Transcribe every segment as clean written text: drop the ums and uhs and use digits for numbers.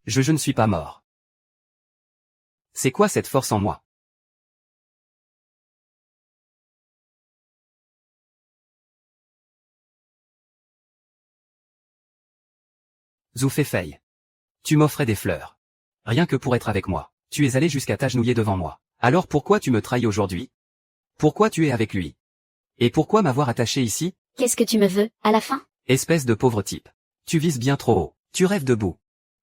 Je ne suis pas mort. C'est quoi cette force en moi? Zhou Feifei. Tu m'offrais des fleurs. Rien que pour être avec moi. Tu es allé jusqu'à t'agenouiller devant moi. Alors pourquoi tu me trahis aujourd'hui? Pourquoi tu es avec lui? Et pourquoi m'avoir attaché ici? Qu'est-ce que tu me veux, à la fin? Espèce de pauvre type. Tu vises bien trop haut. Tu rêves debout.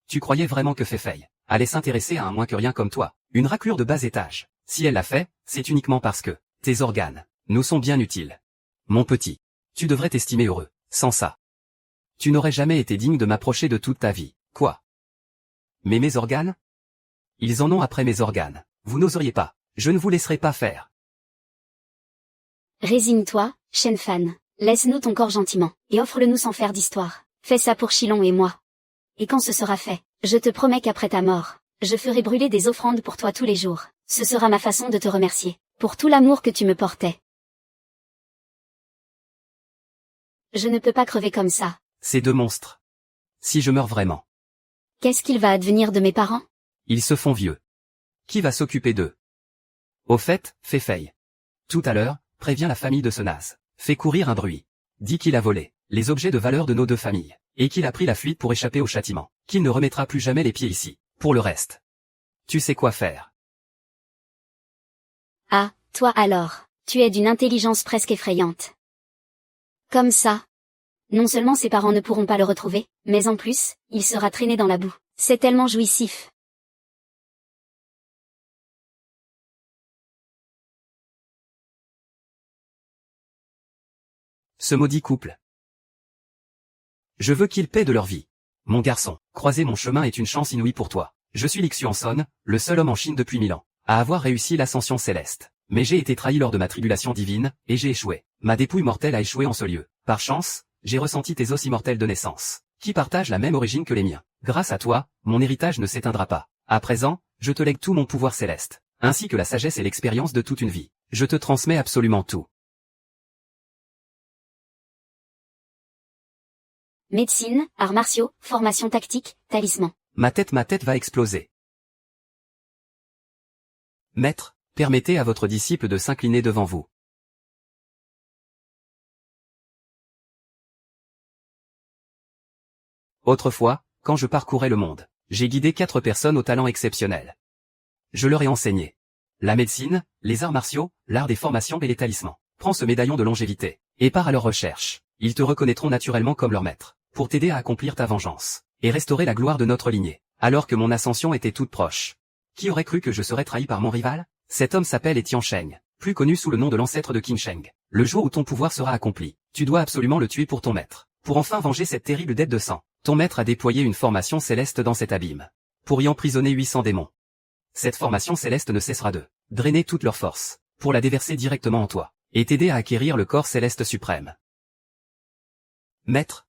Tu croyais vraiment que Feifei allait s'intéresser à un moins que rien comme toi, une raclure de bas étage. Si elle l'a fait, c'est uniquement parce que tes organes nous sont bien utiles. Mon petit, tu devrais t'estimer heureux. Sans ça, tu n'aurais jamais été digne de m'approcher de toute ta vie. Quoi? Mais mes organes? Ils en ont après mes organes. Vous n'oseriez pas. Je ne vous laisserai pas faire. Résigne-toi, Shen Fan. Laisse-nous ton corps gentiment, et offre-le-nous sans faire d'histoire. Fais ça pour Shilong et moi. Et quand ce sera fait, je te promets qu'après ta mort, je ferai brûler des offrandes pour toi tous les jours. Ce sera ma façon de te remercier, pour tout l'amour que tu me portais. Je ne peux pas crever comme ça. Ces deux monstres. Si je meurs vraiment. Qu'est-ce qu'il va advenir de mes parents? Ils se font vieux. Qui va s'occuper d'eux? Au fait, Feifei. Tout à l'heure, préviens la famille de ce naze. Fais courir un bruit. Dis qu'il a volé les objets de valeur de nos deux familles, et qu'il a pris la fuite pour échapper au châtiment, qu'il ne remettra plus jamais les pieds ici. Pour le reste, tu sais quoi faire. Ah, toi alors, tu es d'une intelligence presque effrayante. Comme ça. Non seulement ses parents ne pourront pas le retrouver, mais en plus, il sera traîné dans la boue. C'est tellement jouissif. Ce maudit couple. Je veux qu'ils paient de leur vie. Mon garçon, croiser mon chemin est une chance inouïe pour toi. Je suis Lixuanson, le seul homme en Chine depuis 1000 ans, à avoir réussi l'ascension céleste. Mais j'ai été trahi lors de ma tribulation divine, et j'ai échoué. Ma dépouille mortelle a échoué en ce lieu. Par chance, j'ai ressenti tes os immortels de naissance, qui partagent la même origine que les miens. Grâce à toi, mon héritage ne s'éteindra pas. À présent, je te lègue tout mon pouvoir céleste, ainsi que la sagesse et l'expérience de toute une vie. Je te transmets absolument tout. Médecine, arts martiaux, formation tactique, talisman. Ma tête va exploser. Maître, permettez à votre disciple de s'incliner devant vous. Autrefois, quand je parcourais le monde, j'ai guidé 4 personnes au talent exceptionnel. Je leur ai enseigné la médecine, les arts martiaux, l'art des formations et les talismans. Prends ce médaillon de longévité, et pars à leur recherche. Ils te reconnaîtront naturellement comme leur maître, pour t'aider à accomplir ta vengeance, et restaurer la gloire de notre lignée, alors que mon ascension était toute proche. Qui aurait cru que je serais trahi par mon rival? Cet homme s'appelle Tian Sheng, plus connu sous le nom de l'ancêtre de Qin Sheng. Le jour où ton pouvoir sera accompli, tu dois absolument le tuer pour ton maître, pour enfin venger cette terrible dette de sang. Ton maître a déployé une formation céleste dans cet abîme, pour y emprisonner 800 démons. Cette formation céleste ne cessera de drainer toute leur force, pour la déverser directement en toi, et t'aider à acquérir le corps céleste suprême. Maître,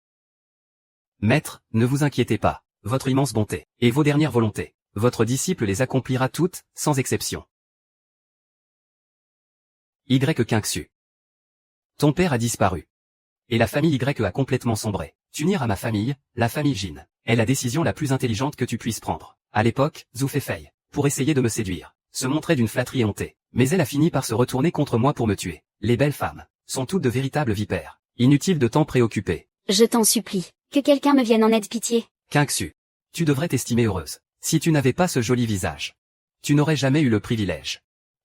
ne vous inquiétez pas, votre immense bonté, et vos dernières volontés, votre disciple les accomplira toutes, sans exception. Y Qingxu. Ton père a disparu. Et la famille Y a complètement sombré. T'unir à ma famille, la famille Jin, est la décision la plus intelligente que tu puisses prendre. À l'époque, Zhou Feifei, pour essayer de me séduire, se montrait d'une flatterie hontée, mais elle a fini par se retourner contre moi pour me tuer. Les belles femmes sont toutes de véritables vipères. Inutile de t'en préoccuper. Je t'en supplie, que quelqu'un me vienne en aide, pitié. Qingxu, tu devrais t'estimer heureuse. Si tu n'avais pas ce joli visage, tu n'aurais jamais eu le privilège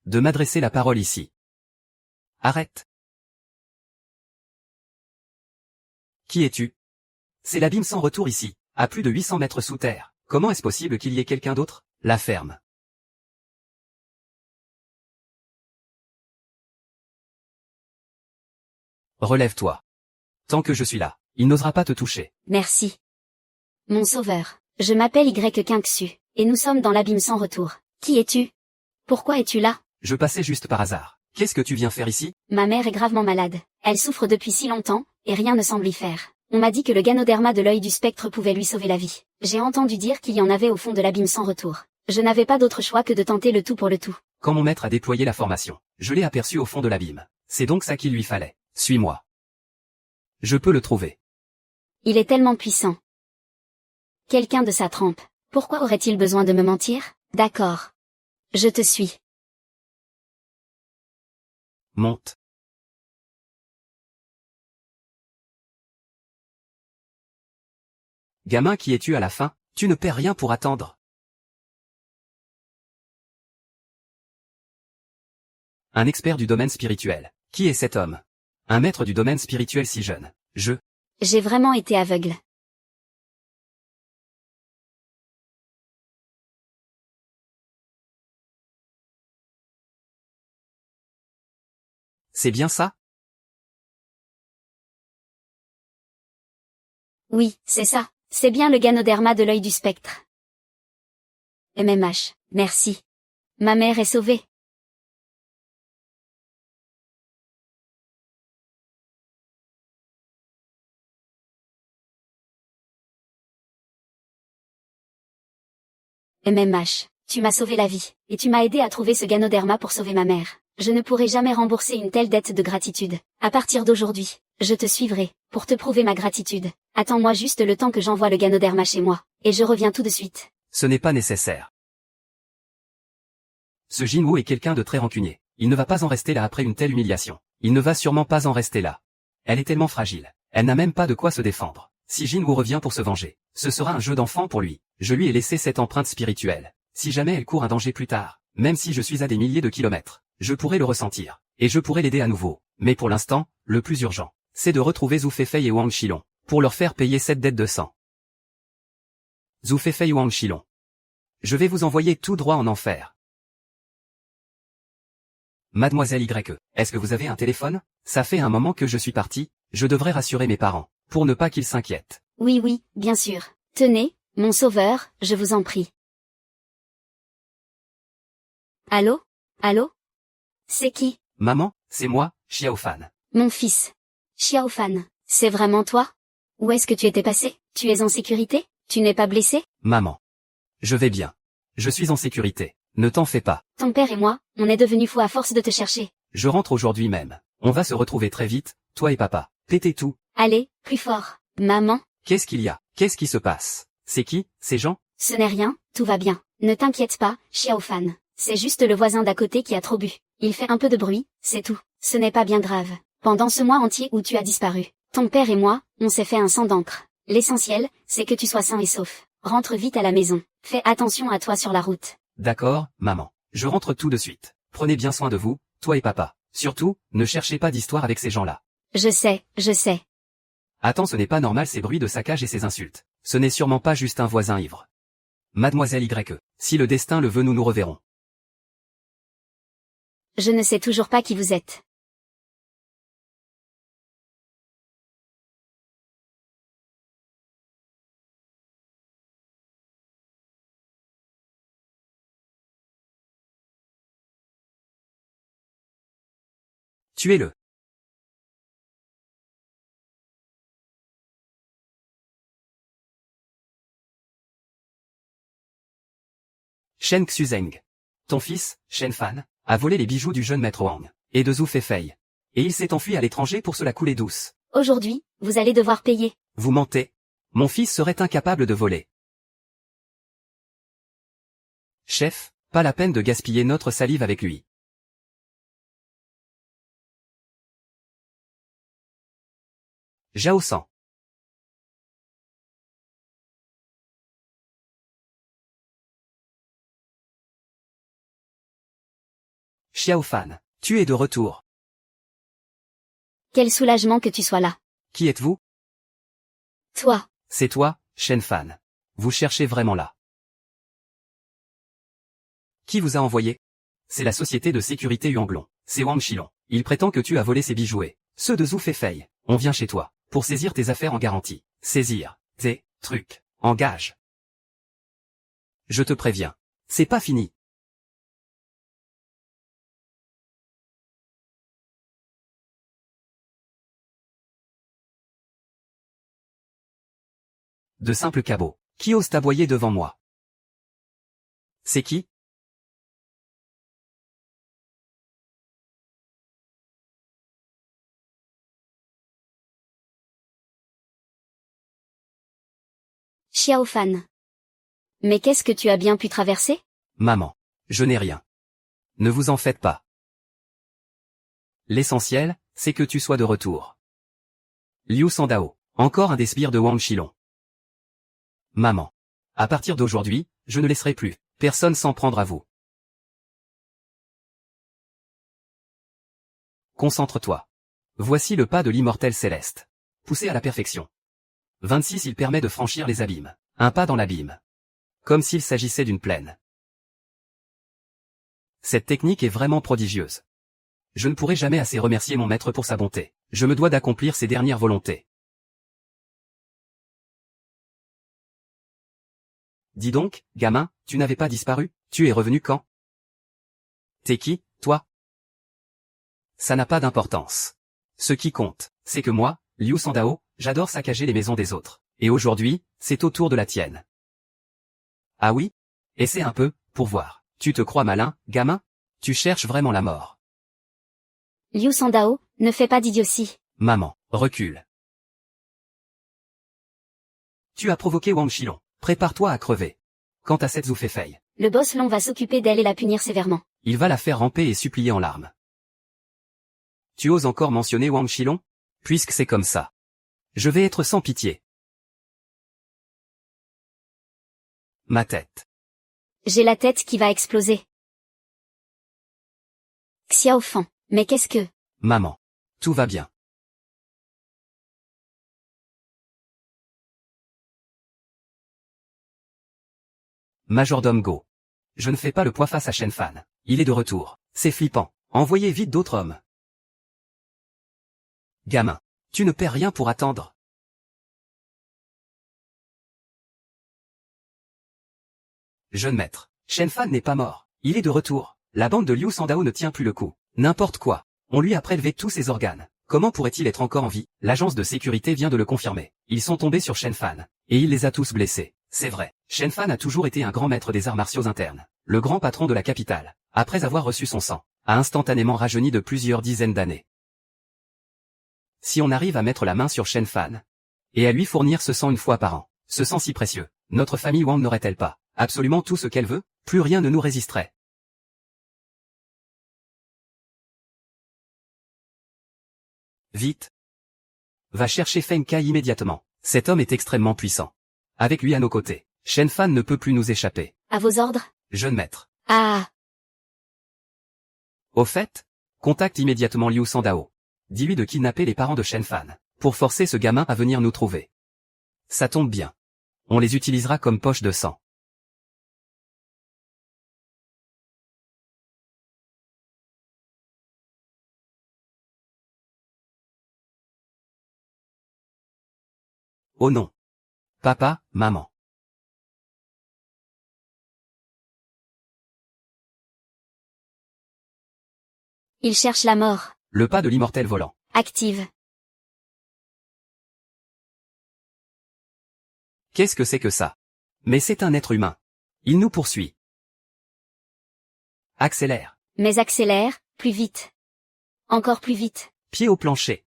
de m'adresser la parole ici. Arrête. Qui es-tu? C'est l'abîme sans retour ici, à plus de 800 mètres sous terre. Comment est-ce possible qu'il y ait quelqu'un d'autre? La ferme. Relève-toi. Tant que je suis là, il n'osera pas te toucher. Merci. Mon sauveur, je m'appelle Y Qingxu, et nous sommes dans l'abîme sans retour. Qui es-tu? Pourquoi es-tu là? Je passais juste par hasard. Qu'est-ce que tu viens faire ici? Ma mère est gravement malade. Elle souffre depuis si longtemps, et rien ne semble y faire. On m'a dit que le ganoderma de l'œil du spectre pouvait lui sauver la vie. J'ai entendu dire qu'il y en avait au fond de l'abîme sans retour. Je n'avais pas d'autre choix que de tenter le tout pour le tout. Quand mon maître a déployé la formation, je l'ai aperçu au fond de l'abîme. C'est donc ça qu'il lui fallait. Suis-moi. Je peux le trouver. Il est tellement puissant. Quelqu'un de sa trempe Pourquoi aurait-il besoin de me mentir? D'accord. Je te suis. Monte. Gamin, qui es-tu à la fin? Tu ne perds rien pour attendre. Un expert du domaine spirituel. Qui est cet homme? Un maître du domaine spirituel si jeune. J'ai vraiment été aveugle. C'est bien ça? Oui, c'est ça. C'est bien le ganoderma de l'œil du spectre. MMH, merci. Ma mère est sauvée. MMH, tu m'as sauvé la vie, et tu m'as aidé à trouver ce ganoderma pour sauver ma mère. Je ne pourrai jamais rembourser une telle dette de gratitude. À partir d'aujourd'hui, je te suivrai, pour te prouver ma gratitude. Attends-moi juste le temps que j'envoie le ganoderma chez moi, et je reviens tout de suite. Ce n'est pas nécessaire. Ce Jinwoo est quelqu'un de très rancunier. Il ne va pas en rester là après une telle humiliation. Il ne va sûrement pas en rester là. Elle est tellement fragile. Elle n'a même pas de quoi se défendre. Si Jinwoo revient pour se venger, ce sera un jeu d'enfant pour lui. Je lui ai laissé cette empreinte spirituelle. Si jamais elle court un danger plus tard, même si je suis à des milliers de kilomètres, je pourrai le ressentir. Et je pourrai l'aider à nouveau. Mais pour l'instant, le plus urgent, c'est de retrouver Zhu Feifei et Wang Shilong, pour leur faire payer cette dette de sang. Zhu Feifei, Wang Shilong. Je vais vous envoyer tout droit en enfer. Mademoiselle Y, est-ce que vous avez un téléphone? Ça fait un moment que je suis parti, je devrais rassurer mes parents, pour ne pas qu'ils s'inquiètent. Oui, oui, bien sûr. Tenez, mon sauveur, je vous en prie. Allô? Allô? C'est qui? Maman, c'est moi, Xiaofan. Mon fils. Xiaofan, c'est vraiment toi? Où est-ce que tu étais passé? Tu es en sécurité? Tu n'es pas blessé? Maman. Je vais bien. Je suis en sécurité. Ne t'en fais pas. Ton père et moi, on est devenus fous à force de te chercher. Je rentre aujourd'hui même. On va se retrouver très vite, toi et papa. Pétez tout. Allez, plus fort. Maman? Qu'est-ce qu'il y a? Qu'est-ce qui se passe? C'est qui, ces gens? Ce n'est rien, tout va bien. Ne t'inquiète pas, Xiaofan. C'est juste le voisin d'à côté qui a trop bu. Il fait un peu de bruit, c'est tout. Ce n'est pas bien grave. Pendant ce mois entier où tu as disparu, ton père et moi, on s'est fait un sang d'encre. L'essentiel, c'est que tu sois sain et sauf. Rentre vite à la maison. Fais attention à toi sur la route. D'accord, maman. Je rentre tout de suite. Prenez bien soin de vous, toi et papa. Surtout, ne cherchez pas d'histoire avec ces gens-là. Je sais, je sais. Attends, ce n'est pas normal ces bruits de saccage et ces insultes. Ce n'est sûrement pas juste un voisin ivre. Mademoiselle Y, si le destin le veut, nous nous reverrons. Je ne sais toujours pas qui vous êtes. Tuez-le. Shen Xuzeng. Ton fils, Shen Fan, a volé les bijoux du jeune maître Wang, et de Zhu Feifei. Et il s'est enfui à l'étranger pour se la couler douce. Aujourd'hui, vous allez devoir payer. Vous mentez. Mon fils serait incapable de voler. Chef, pas la peine de gaspiller notre salive avec lui. Zhao San. Xiaofan, tu es de retour. Quel soulagement que tu sois là. Qui êtes-vous? Toi. C'est toi, Shen Fan. Vous cherchez vraiment là. Qui vous a envoyé? C'est la société de sécurité Yuanglong. C'est Wang Shilong. Il prétend que tu as volé ses bijoux et ceux de Zhu Feifei. On vient chez toi pour saisir tes affaires en garantie. Saisir tes trucs en gage. Je te préviens. C'est pas fini. De simples cabots. Qui ose t'aboyer devant moi? C'est qui? Xiaofan. Mais qu'est-ce que tu as bien pu traverser? Maman. Je n'ai rien. Ne vous en faites pas. L'essentiel, c'est que tu sois de retour. Liu Sandao. Encore un des sbires de Wang Shilong. Maman. À partir d'aujourd'hui, je ne laisserai plus personne s'en prendre à vous. Concentre-toi. Voici le pas de l'immortel céleste. Poussé à la perfection. 26. Il permet de franchir les abîmes. Un pas dans l'abîme. Comme s'il s'agissait d'une plaine. Cette technique est vraiment prodigieuse. Je ne pourrai jamais assez remercier mon maître pour sa bonté. Je me dois d'accomplir ses dernières volontés. Dis donc, gamin, tu n'avais pas disparu, tu es revenu quand? T'es qui, toi? Ça n'a pas d'importance. Ce qui compte, c'est que moi, Liu Sandao, j'adore saccager les maisons des autres. Et aujourd'hui, c'est au tour de la tienne. Ah oui? Essaie un peu, pour voir. Tu te crois malin, gamin? Tu cherches vraiment la mort. Liu Sandao, ne fais pas d'idiotie. Maman, recule. Tu as provoqué Wang Shilong. Prépare-toi à crever. Quant à cette Zhou Feifei, Le boss Long va s'occuper d'elle et la punir sévèrement. il va la faire ramper et supplier en larmes. Tu oses encore mentionner Wang Shilong? Puisque c'est comme ça. Je vais être sans pitié. Ma tête. J'ai la tête qui va exploser. Xiao Fan, mais qu'est-ce que... Maman. Tout va bien. Majordome Go. Je ne fais pas le poids face à Shen Fan. Il est de retour. C'est flippant. Envoyez vite d'autres hommes. Gamin. Tu ne perds rien pour attendre. Jeune maître. Shen Fan n'est pas mort. Il est de retour. La bande de Liu Sandao ne tient plus le coup. N'importe quoi. On lui a prélevé tous ses organes. Comment pourrait-il être encore en vie? L'agence de sécurité vient de le confirmer. Ils sont tombés sur Shen Fan. Et il les a tous blessés. C'est vrai. Shen Fan a toujours été un grand maître des arts martiaux internes. Le grand patron de la capitale. Après avoir reçu son sang, a instantanément rajeuni de plusieurs dizaines d'années. Si on arrive à mettre la main sur Shen Fan, et à lui fournir ce sang une fois par an, ce sang si précieux, notre famille Wang n'aurait-elle pas absolument tout ce qu'elle veut? Plus rien ne nous résisterait. Vite. Va chercher Feng Kai immédiatement. Cet homme est extrêmement puissant. Avec lui à nos côtés, Shen Fan ne peut plus nous échapper. À vos ordres? Jeune maître. Ah! Au fait, contacte immédiatement Liu Sandao. Dis-lui de kidnapper les parents de Shen Fan, pour forcer ce gamin à venir nous trouver. Ça tombe bien. On les utilisera comme poche de sang. Oh non. Papa, maman. Il cherche la mort. Le pas de l'immortel volant. Active. Qu'est-ce que c'est que ça? Mais c'est un être humain. Il nous poursuit. Accélère. Mais accélère, plus vite. Encore plus vite. Pied au plancher.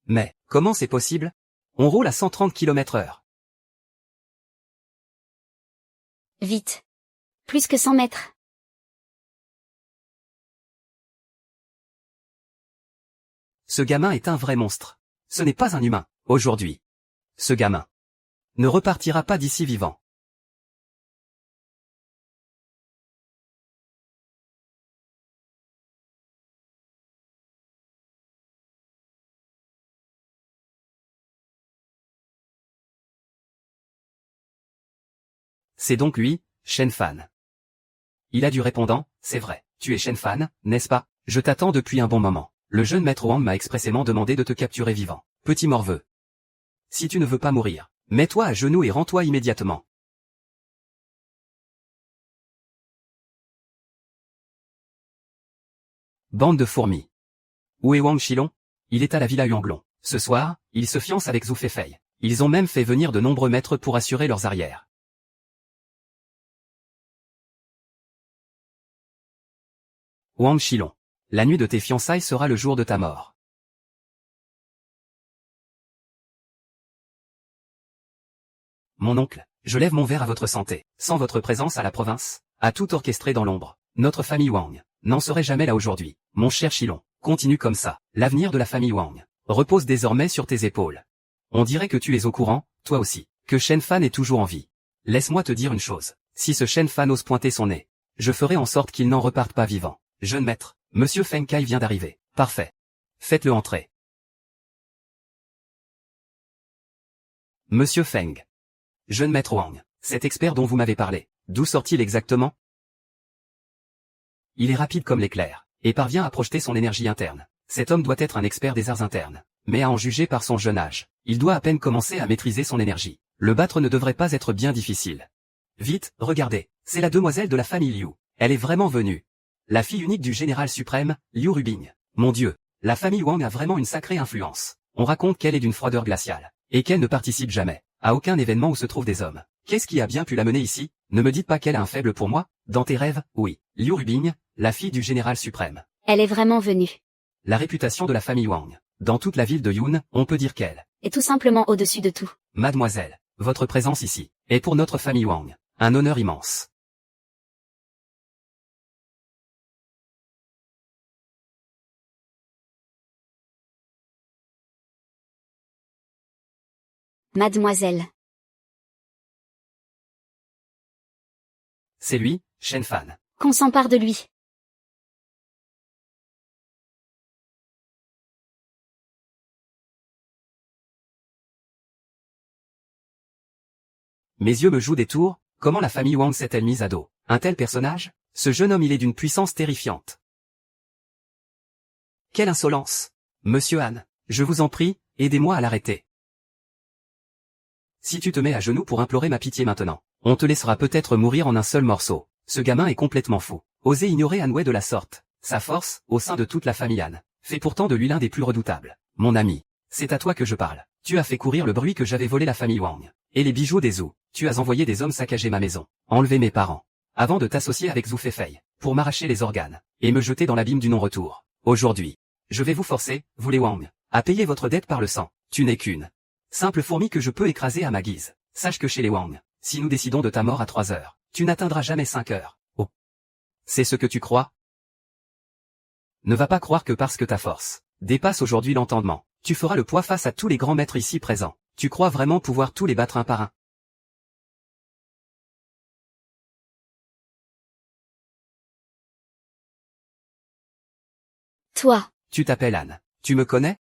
Mais, comment c'est possible? On roule à 130 km/h. Vite. Plus que 100 mètres. Ce gamin est un vrai monstre. Ce n'est pas un humain, aujourd'hui. Ce gamin ne repartira pas d'ici vivant. C'est donc lui, Shen Fan. Il a du répondant, c'est vrai. Tu es Shen Fan, n'est-ce pas? Je t'attends depuis un bon moment. Le jeune maître Wang m'a expressément demandé de te capturer vivant. Petit morveux. Si tu ne veux pas mourir, mets-toi à genoux et rends-toi immédiatement. Bande de fourmis. Où est Wang Shilong? Il est à la villa Yuanglong. Ce soir, il se fiance avec Zhou Feifei. Ils ont même fait venir de nombreux maîtres pour assurer leurs arrières. Wang Shilong. La nuit de tes fiançailles sera le jour de ta mort. Mon oncle, je lève mon verre à votre santé. Sans votre présence à la province, à tout orchestré dans l'ombre, notre famille Wang n'en serait jamais là aujourd'hui. Mon cher Shilong, continue comme ça. L'avenir de la famille Wang repose désormais sur tes épaules. On dirait que tu es au courant, toi aussi, que Shen Fan est toujours en vie. Laisse-moi te dire une chose. Si ce Shen Fan ose pointer son nez, je ferai en sorte qu'il n'en reparte pas vivant. Jeune maître, Monsieur Feng Kai vient d'arriver. Parfait. Faites-le entrer. Monsieur Feng. Jeune maître Wang, cet expert dont vous m'avez parlé, d'où sort-il exactement? Il est rapide comme l'éclair, et parvient à projeter son énergie interne. Cet homme doit être un expert des arts internes. Mais à en juger par son jeune âge, il doit à peine commencer à maîtriser son énergie. Le battre ne devrait pas être bien difficile. Vite, regardez, c'est la demoiselle de la famille Liu. Elle est vraiment venue. La fille unique du général suprême, Liu Rubing. Mon Dieu, la famille Wang a vraiment une sacrée influence. On raconte qu'elle est d'une froideur glaciale, et qu'elle ne participe jamais à aucun événement où se trouvent des hommes. Qu'est-ce qui a bien pu l'amener ici? Ne me dites pas qu'elle a un faible pour moi. Dans tes rêves, oui. Liu Rubing, la fille du général suprême. Elle est vraiment venue. La réputation de la famille Wang. Dans toute la ville de Yun, on peut dire qu'elle Et tout simplement au-dessus de tout. Mademoiselle, votre présence ici est pour notre famille Wang un honneur immense. Mademoiselle. C'est lui, Shen Fan. Qu'on s'empare de lui. Mes yeux me jouent des tours, comment la famille Wang s'est-elle mise à dos un tel personnage? Ce jeune homme il est d'une puissance terrifiante. Quelle insolence! Monsieur Han, je vous en prie, aidez-moi à l'arrêter. Si tu te mets à genoux pour implorer ma pitié maintenant, on te laissera peut-être mourir en un seul morceau. Ce gamin est complètement fou. Oser ignorer Han Wei de la sorte. Sa force, au sein de toute la famille Han, fait pourtant de lui l'un des plus redoutables. Mon ami, c'est à toi que je parle. Tu as fait courir le bruit que j'avais volé la famille Wang. Et les bijoux des Zhou. Tu as envoyé des hommes saccager ma maison, enlever mes parents. Avant de t'associer avec Zhou Feifei, pour m'arracher les organes, et me jeter dans l'abîme du non-retour. Aujourd'hui, je vais vous forcer, vous les Wang, à payer votre dette par le sang. Tu n'es qu'une simple fourmi que je peux écraser à ma guise. Sache que chez les Wang, si nous décidons de ta mort à 3 heures, tu n'atteindras jamais 5 heures. Oh. C'est ce que tu crois? Ne va pas croire que parce que ta force dépasse aujourd'hui l'entendement, tu feras le poids face à tous les grands maîtres ici présents. Tu crois vraiment pouvoir tous les battre un par un? Toi. Tu t'appelles Anne. Tu me connais?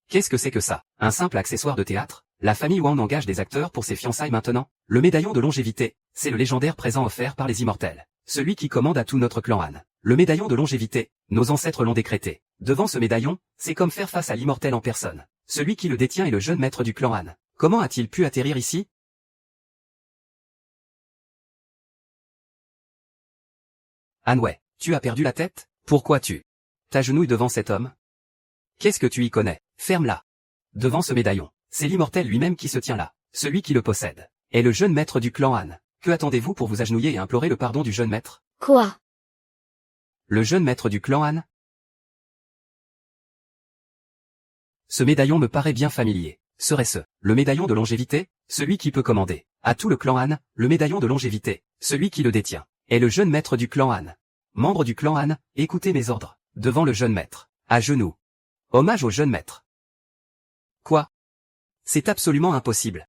Qu'est-ce que c'est que ça? Un simple accessoire de théâtre? La famille Wang engage des acteurs pour ses fiançailles maintenant? Le médaillon de longévité, c'est le légendaire présent offert par les immortels. Celui qui commande à tout notre clan Han. Le médaillon de longévité, nos ancêtres l'ont décrété. Devant ce médaillon, c'est comme faire face à l'immortel en personne. Celui qui le détient est le jeune maître du clan Han. Comment a-t-il pu atterrir ici? Han Wei, tu as perdu la tête? Pourquoi tu t'agenouilles devant cet homme? Qu'est-ce que tu y connais? Ferme-la. Devant ce médaillon, c'est l'immortel lui-même qui se tient là. Celui qui le possède est le jeune maître du clan Han. Que attendez-vous pour vous agenouiller et implorer le pardon du jeune maître? Quoi? Le jeune maître du clan Han? Ce médaillon me paraît bien familier. Serait-ce le médaillon de longévité? Celui qui peut commander à tout le clan Han, le médaillon de longévité, celui qui le détient, est le jeune maître du clan Han. Membre du clan Han, écoutez mes ordres. Devant le jeune maître, à genoux. Hommage au jeune maître. Quoi? C'est absolument impossible.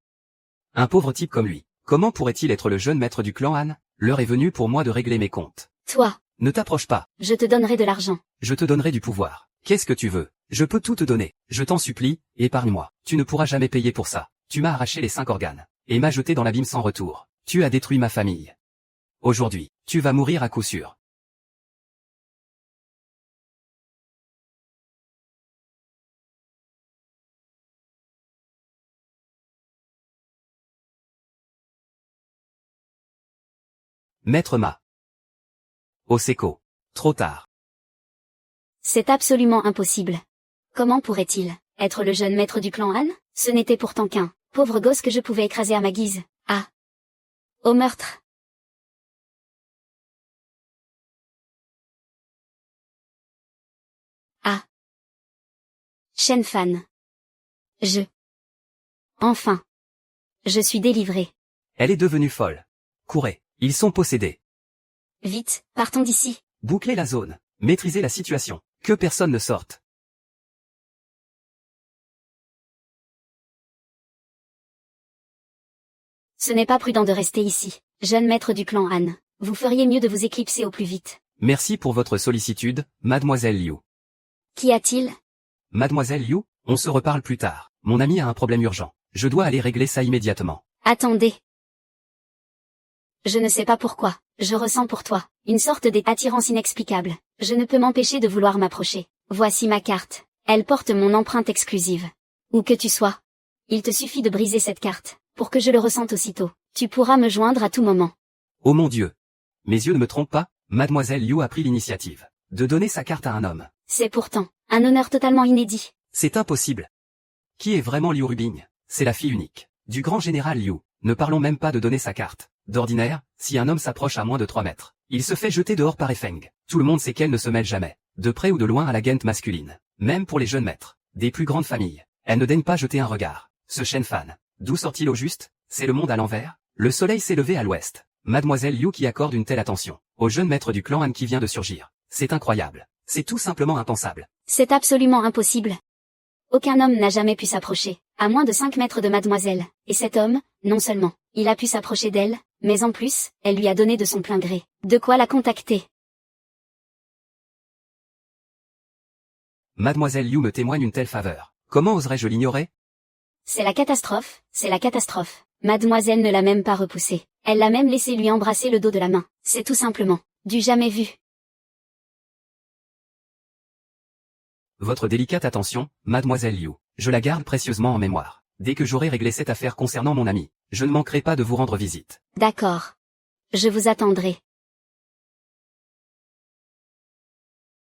Un pauvre type comme lui, comment pourrait-il être le jeune maître du clan Han? L'heure est venue pour moi de régler mes comptes. Toi. Ne t'approche pas. Je te donnerai de l'argent. Je te donnerai du pouvoir. Qu'est-ce que tu veux? Je peux tout te donner. Je t'en supplie, épargne-moi. Tu ne pourras jamais payer pour ça. Tu m'as arraché les 5 organes, et m'as jeté dans l'abîme sans retour. Tu as détruit ma famille. Aujourd'hui, tu vas mourir à coup sûr. Maître Ma. Oseko. Trop tard. C'est absolument impossible. Comment pourrait-il être le jeune maître du clan Han? Ce n'était pourtant qu'un pauvre gosse que je pouvais écraser à ma guise. Ah. Au meurtre. Ah. Shen Fan. Enfin. Je suis délivrée. Elle est devenue folle. Courez, ils sont possédés. Vite, partons d'ici. Bouclez la zone. Maîtrisez la situation. Que personne ne sorte. Ce n'est pas prudent de rester ici. Jeune maître du clan Han, vous feriez mieux de vous éclipser au plus vite. Merci pour votre sollicitude, mademoiselle Liu. Qu'y a-t-il? Mademoiselle Liu, on se reparle plus tard. Mon ami a un problème urgent. Je dois aller régler ça immédiatement. Attendez. Je ne sais pas pourquoi, je ressens pour toi une sorte d'attirance inexplicable. Je ne peux m'empêcher de vouloir m'approcher. Voici ma carte. Elle porte mon empreinte exclusive. Où que tu sois. Il te suffit de briser cette carte, pour que je le ressente aussitôt. Tu pourras me joindre à tout moment. Oh mon Dieu. Mes yeux ne me trompent pas, mademoiselle Liu a pris l'initiative de donner sa carte à un homme. C'est pourtant un honneur totalement inédit. C'est impossible. Qui est vraiment Liu Rubing? C'est la fille unique du grand général Liu. Ne parlons même pas de donner sa carte. D'ordinaire, si un homme s'approche à moins de 3 mètres, il se fait jeter dehors par Efeng. Tout le monde sait qu'elle ne se mêle jamais, de près ou de loin à la gente masculine. Même pour les jeunes maîtres, des plus grandes familles, elle ne daigne pas jeter un regard. Ce Shen Fan, d'où sort-il au juste? C'est le monde à l'envers? Le soleil s'est levé à l'ouest. Mademoiselle Liu qui accorde une telle attention au jeune maître du clan Han qui vient de surgir. C'est incroyable. C'est tout simplement impensable. C'est absolument impossible. Aucun homme n'a jamais pu s'approcher, à moins de 5 mètres de mademoiselle. Et cet homme, non seulement, il a pu s'approcher d'elle, mais en plus, elle lui a donné de son plein gré. De quoi la contacter. Mademoiselle Liu me témoigne une telle faveur. Comment oserais-je l'ignorer? C'est la catastrophe, c'est la catastrophe. Mademoiselle ne l'a même pas repoussé. Elle l'a même laissé lui embrasser le dos de la main. C'est tout simplement du jamais vu. Votre délicate attention, mademoiselle Liu, je la garde précieusement en mémoire. Dès que j'aurai réglé cette affaire concernant mon ami, je ne manquerai pas de vous rendre visite. D'accord. Je vous attendrai.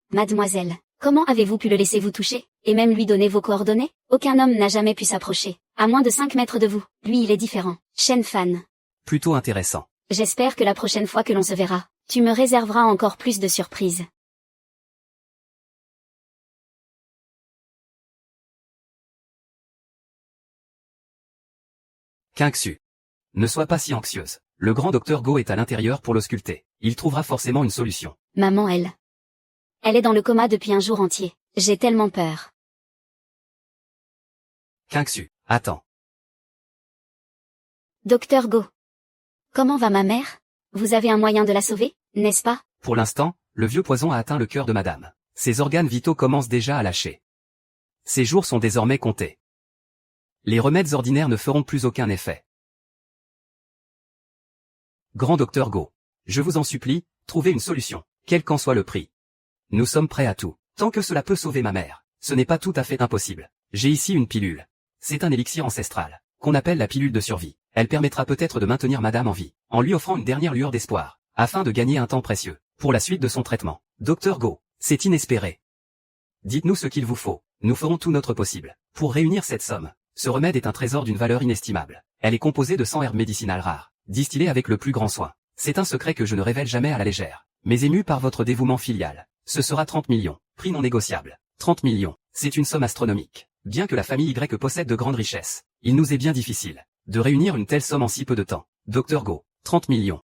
Mademoiselle, comment avez-vous pu le laisser vous toucher, et même lui donner vos coordonnées? Aucun homme n'a jamais pu s'approcher, à moins de 5 mètres de vous. Lui il est différent. Shen Fan. Plutôt intéressant. J'espère que la prochaine fois que l'on se verra, tu me réserveras encore plus de surprises. Qingxu. Ne sois pas si anxieuse. Le grand docteur Go est à l'intérieur pour l'ausculter. Il trouvera forcément une solution. Maman elle est dans le coma depuis un jour entier. J'ai tellement peur. Qingxu, attends. Docteur Go. Comment va ma mère? Vous avez un moyen de la sauver, n'est-ce pas? Pour l'instant, le vieux poison a atteint le cœur de madame. Ses organes vitaux commencent déjà à lâcher. Ses jours sont désormais comptés. Les remèdes ordinaires ne feront plus aucun effet. Grand docteur Go. Je vous en supplie, trouvez une solution, quel qu'en soit le prix. Nous sommes prêts à tout. Tant que cela peut sauver ma mère, ce n'est pas tout à fait impossible. J'ai ici une pilule. C'est un élixir ancestral, qu'on appelle la pilule de survie. Elle permettra peut-être de maintenir madame en vie, en lui offrant une dernière lueur d'espoir, afin de gagner un temps précieux, pour la suite de son traitement. Docteur Go, c'est inespéré. Dites-nous ce qu'il vous faut, nous ferons tout notre possible, pour réunir cette somme. Ce remède est un trésor d'une valeur inestimable. Elle est composée de 100 herbes médicinales rares, distillées avec le plus grand soin. C'est un secret que je ne révèle jamais à la légère. Mais ému par votre dévouement filial, ce sera 30 millions, prix non négociable. 30 millions, c'est une somme astronomique. Bien que la famille Y possède de grandes richesses, il nous est bien difficile de réunir une telle somme en si peu de temps. Docteur Go, 30 millions.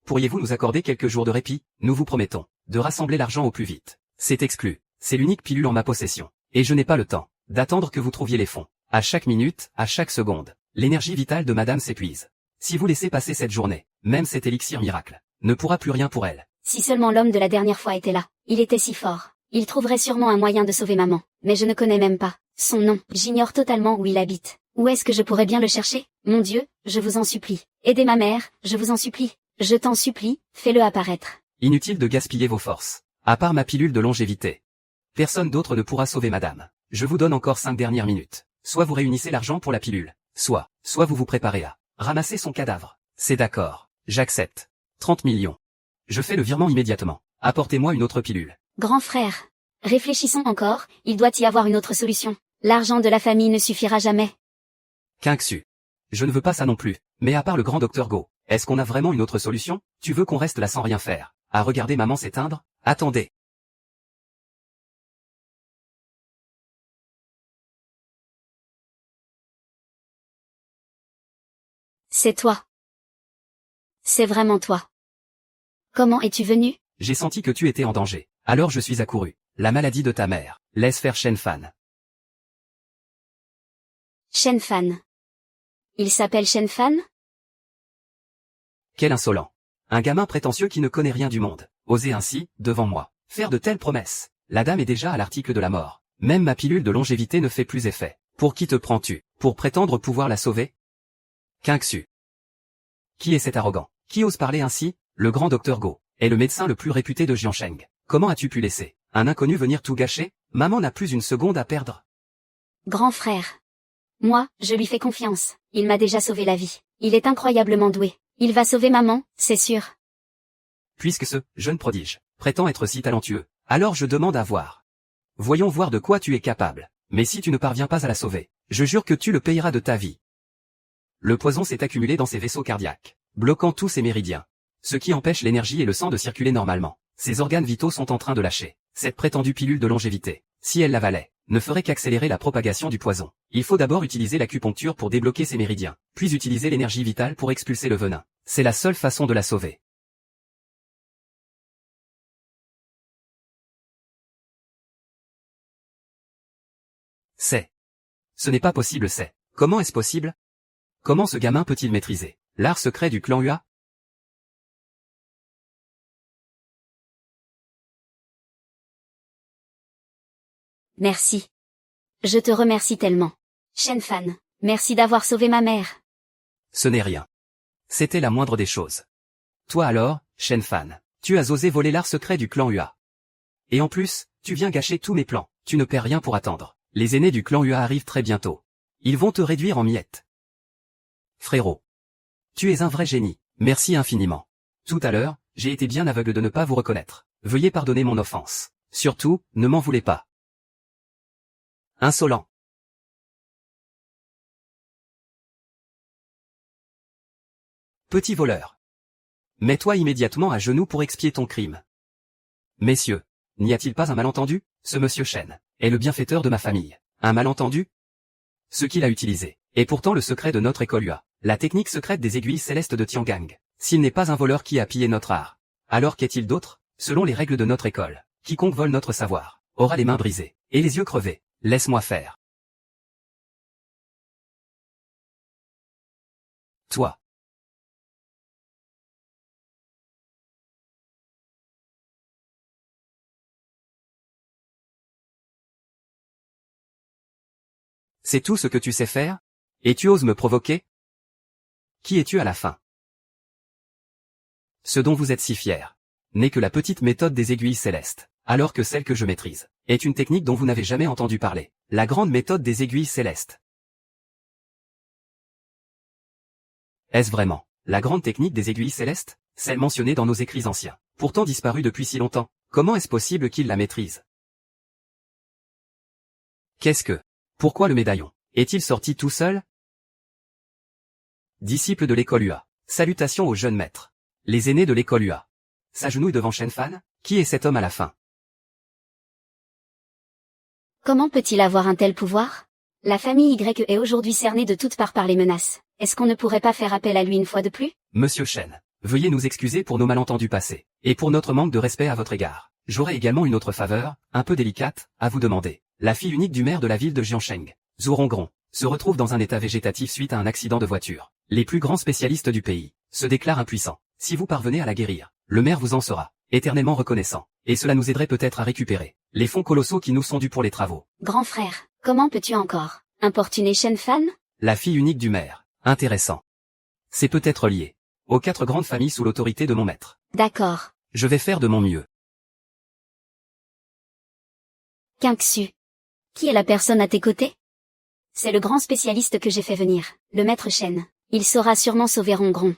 Pourriez-vous nous accorder quelques jours de répit? Nous vous promettons de rassembler l'argent au plus vite. C'est exclu. C'est l'unique pilule en ma possession. Et je n'ai pas le temps d'attendre que vous trouviez les fonds. À chaque minute, à chaque seconde, l'énergie vitale de madame s'épuise. Si vous laissez passer cette journée, même cet élixir miracle ne pourra plus rien pour elle. Si seulement l'homme de la dernière fois était là, il était si fort. Il trouverait sûrement un moyen de sauver maman, mais je ne connais même pas son nom. J'ignore totalement où il habite. Où est-ce que je pourrais bien le chercher? Mon Dieu, je vous en supplie. Aidez ma mère, je vous en supplie. Je t'en supplie, fais-le apparaître. Inutile de gaspiller vos forces. À part ma pilule de longévité. Personne d'autre ne pourra sauver madame. Je vous donne encore 5 dernières minutes. Soit vous réunissez l'argent pour la pilule, soit vous vous préparez à ramasser son cadavre. C'est d'accord. J'accepte. 30 millions. Je fais le virement immédiatement. Apportez-moi une autre pilule. Grand frère. Réfléchissons encore, il doit y avoir une autre solution. L'argent de la famille ne suffira jamais. Qingxu. Je ne veux pas ça non plus. Mais à part le grand docteur Go, est-ce qu'on a vraiment une autre solution? Tu veux qu'on reste là sans rien faire, à regarder maman s'éteindre? Attendez. C'est toi. C'est vraiment toi. Comment es-tu venu? J'ai senti que tu étais en danger. Alors je suis accouru. La maladie de ta mère. Laisse faire Shen Fan. Shen Fan. Il s'appelle Shen Fan? Quel insolent. Un gamin prétentieux qui ne connaît rien du monde. Oser ainsi, devant moi, faire de telles promesses. La dame est déjà à l'article de la mort. Même ma pilule de longévité ne fait plus effet. Pour qui te prends-tu? Pour prétendre pouvoir la sauver? Quinxu. Qui est cet arrogant? Qui ose parler ainsi? Le grand docteur Go est le médecin le plus réputé de Jiansheng. Comment as-tu pu laisser un inconnu venir tout gâcher? Maman n'a plus une seconde à perdre. Grand frère. Moi, je lui fais confiance. Il m'a déjà sauvé la vie. Il est incroyablement doué. Il va sauver maman, c'est sûr. Puisque ce jeune prodige prétend être si talentueux, alors je demande à voir. Voyons voir de quoi tu es capable. Mais si tu ne parviens pas à la sauver, je jure que tu le payeras de ta vie. Le poison s'est accumulé dans ses vaisseaux cardiaques, bloquant tous ses méridiens. Ce qui empêche l'énergie et le sang de circuler normalement. Ses organes vitaux sont en train de lâcher. Cette prétendue pilule de longévité, si elle l'avalait, ne ferait qu'accélérer la propagation du poison. Il faut d'abord utiliser l'acupuncture pour débloquer ses méridiens, puis utiliser l'énergie vitale pour expulser le venin. C'est la seule façon de la sauver. Ce n'est pas possible, c'est. Comment est-ce possible? Comment ce gamin peut-il maîtriser l'art secret du clan Hua? Merci. Je te remercie tellement. Shen Fan, merci d'avoir sauvé ma mère. Ce n'est rien. C'était la moindre des choses. Toi alors, Shen Fan, tu as osé voler l'art secret du clan Hua. Et en plus, tu viens gâcher tous mes plans. Tu ne perds rien pour attendre. Les aînés du clan Hua arrivent très bientôt. Ils vont te réduire en miettes. Frérot. Tu es un vrai génie. Merci infiniment. Tout à l'heure, j'ai été bien aveugle de ne pas vous reconnaître. Veuillez pardonner mon offense. Surtout, ne m'en voulez pas. Insolent. Petit voleur. Mets-toi immédiatement à genoux pour expier ton crime. Messieurs, n'y a-t-il pas un malentendu? Ce monsieur Shen est le bienfaiteur de ma famille. Un malentendu? Ce qu'il a utilisé est pourtant le secret de notre école Hua, la technique secrète des aiguilles célestes de Tiangang. S'il n'est pas un voleur qui a pillé notre art, alors qu'est-il d'autre? Selon les règles de notre école, quiconque vole notre savoir aura les mains brisées et les yeux crevés. Laisse-moi faire. Toi. C'est tout ce que tu sais faire? Et tu oses me provoquer? Qui es-tu à la fin? Ce dont vous êtes si fier n'est que la petite méthode des aiguilles célestes, alors que celle que je maîtrise est une technique dont vous n'avez jamais entendu parler, la grande méthode des aiguilles célestes. Est-ce vraiment la grande technique des aiguilles célestes, celle mentionnée dans nos écrits anciens, pourtant disparue depuis si longtemps? Comment est-ce possible qu'il la maîtrise? Qu'est-ce que? Pourquoi le médaillon est-il sorti tout seul? Disciple de l'école Hua. Salutations aux jeunes maîtres. Les aînés de l'école Hua. S'agenouille devant Shen Fan? Qui est cet homme à la fin? Comment peut-il avoir un tel pouvoir? La famille Y est aujourd'hui cernée de toutes parts par les menaces. Est-ce qu'on ne pourrait pas faire appel à lui une fois de plus? Monsieur Shen, veuillez nous excuser pour nos malentendus passés, et pour notre manque de respect à votre égard. J'aurais également une autre faveur, un peu délicate, à vous demander. La fille unique du maire de la ville de Jiansheng, Zhou Rongron, se retrouve dans un état végétatif suite à un accident de voiture. Les plus grands spécialistes du pays se déclarent impuissants. Si vous parvenez à la guérir, le maire vous en sera éternellement reconnaissant, et cela nous aiderait peut-être à récupérer les fonds colossaux qui nous sont dus pour les travaux. Grand frère, comment peux-tu encore importuner Shen Fan? La fille unique du maire. Intéressant. C'est peut-être lié aux 4 grandes familles sous l'autorité de mon maître. D'accord. Je vais faire de mon mieux. Quinxu. Qui est la personne à tes côtés? C'est le grand spécialiste que j'ai fait venir, le maître Shen. Il saura sûrement sauver Rongron.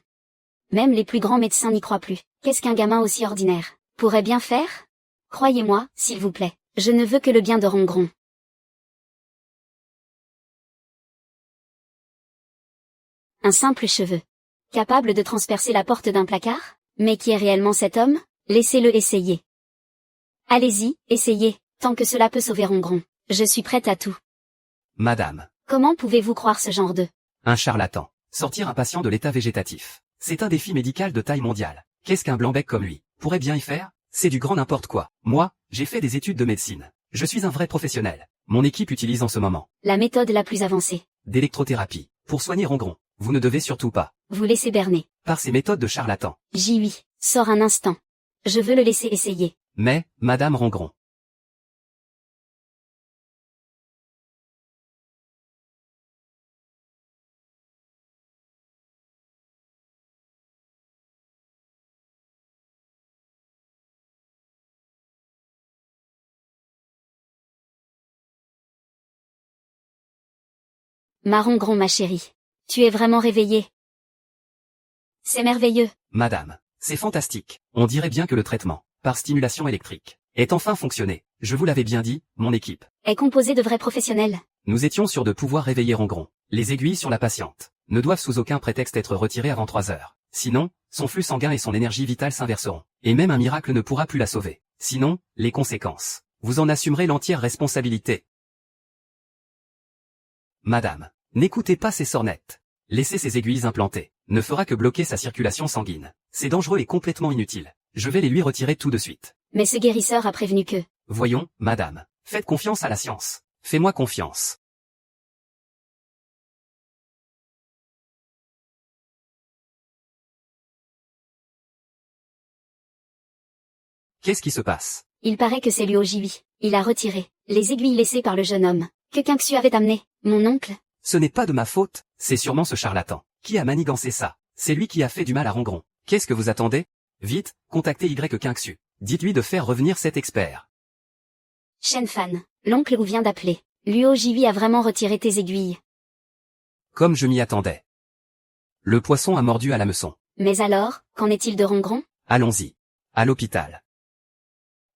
Même les plus grands médecins n'y croient plus. Qu'est-ce qu'un gamin aussi ordinaire pourrait bien faire? Croyez-moi, s'il vous plaît, je ne veux que le bien de Rongron. Un simple cheveu. Capable de transpercer la porte d'un placard? Mais qui est réellement cet homme? Laissez-le essayer. Allez-y, essayez, tant que cela peut sauver Rongron. Je suis prête à tout. Madame. Comment pouvez-vous croire ce genre de... Un charlatan. Sortir un patient de l'état végétatif. C'est un défi médical de taille mondiale. Qu'est-ce qu'un blanc-bec comme lui pourrait bien y faire? C'est du grand n'importe quoi. Moi, j'ai fait des études de médecine. Je suis un vrai professionnel. Mon équipe utilise en ce moment La méthode la plus avancée. d'électrothérapie pour soigner Rongron. Vous ne devez surtout pas Vous laissez berner. par ces méthodes de charlatans. J8. Sors un instant. Je veux le laisser essayer. Mais, Madame Rongron. Marron ma chérie. Tu es vraiment réveillée. C'est merveilleux. Madame, c'est fantastique. On dirait bien que le traitement, par stimulation électrique, est enfin fonctionné. Je vous l'avais bien dit, mon équipe. Est composé de vrais professionnels. Nous étions sûrs de pouvoir réveiller Rongron. Les aiguilles sur la patiente ne doivent sous aucun prétexte être retirées avant 3 heures. Sinon, son flux sanguin et son énergie vitale s'inverseront. Et même un miracle ne pourra plus la sauver. Sinon, les conséquences. Vous en assumerez l'entière responsabilité. Madame, n'écoutez pas ces sornettes. Laissez ces aiguilles implantées ne fera que bloquer sa circulation sanguine. C'est dangereux et complètement inutile. Je vais les lui retirer tout de suite. Mais ce guérisseur a prévenu que... Voyons, madame, faites confiance à la science. Fais-moi confiance. Qu'est-ce qui se passe? Il paraît que c'est lui au J8. Il a retiré les aiguilles laissées par le jeune homme que Quinxu avait amené. Mon oncle? Ce n'est pas de ma faute, c'est sûrement ce charlatan. Qui a manigancé ça? C'est lui qui a fait du mal à Rongron. Qu'est-ce que vous attendez? Vite, contactez Quinxu. Dites-lui de faire revenir cet expert. Shen Fan, l'oncle vous vient d'appeler. Luo Jivi a vraiment retiré tes aiguilles. Comme je m'y attendais. Le poisson a mordu à l'hameçon. Mais alors, qu'en est-il de Rongron? Allons-y. À l'hôpital.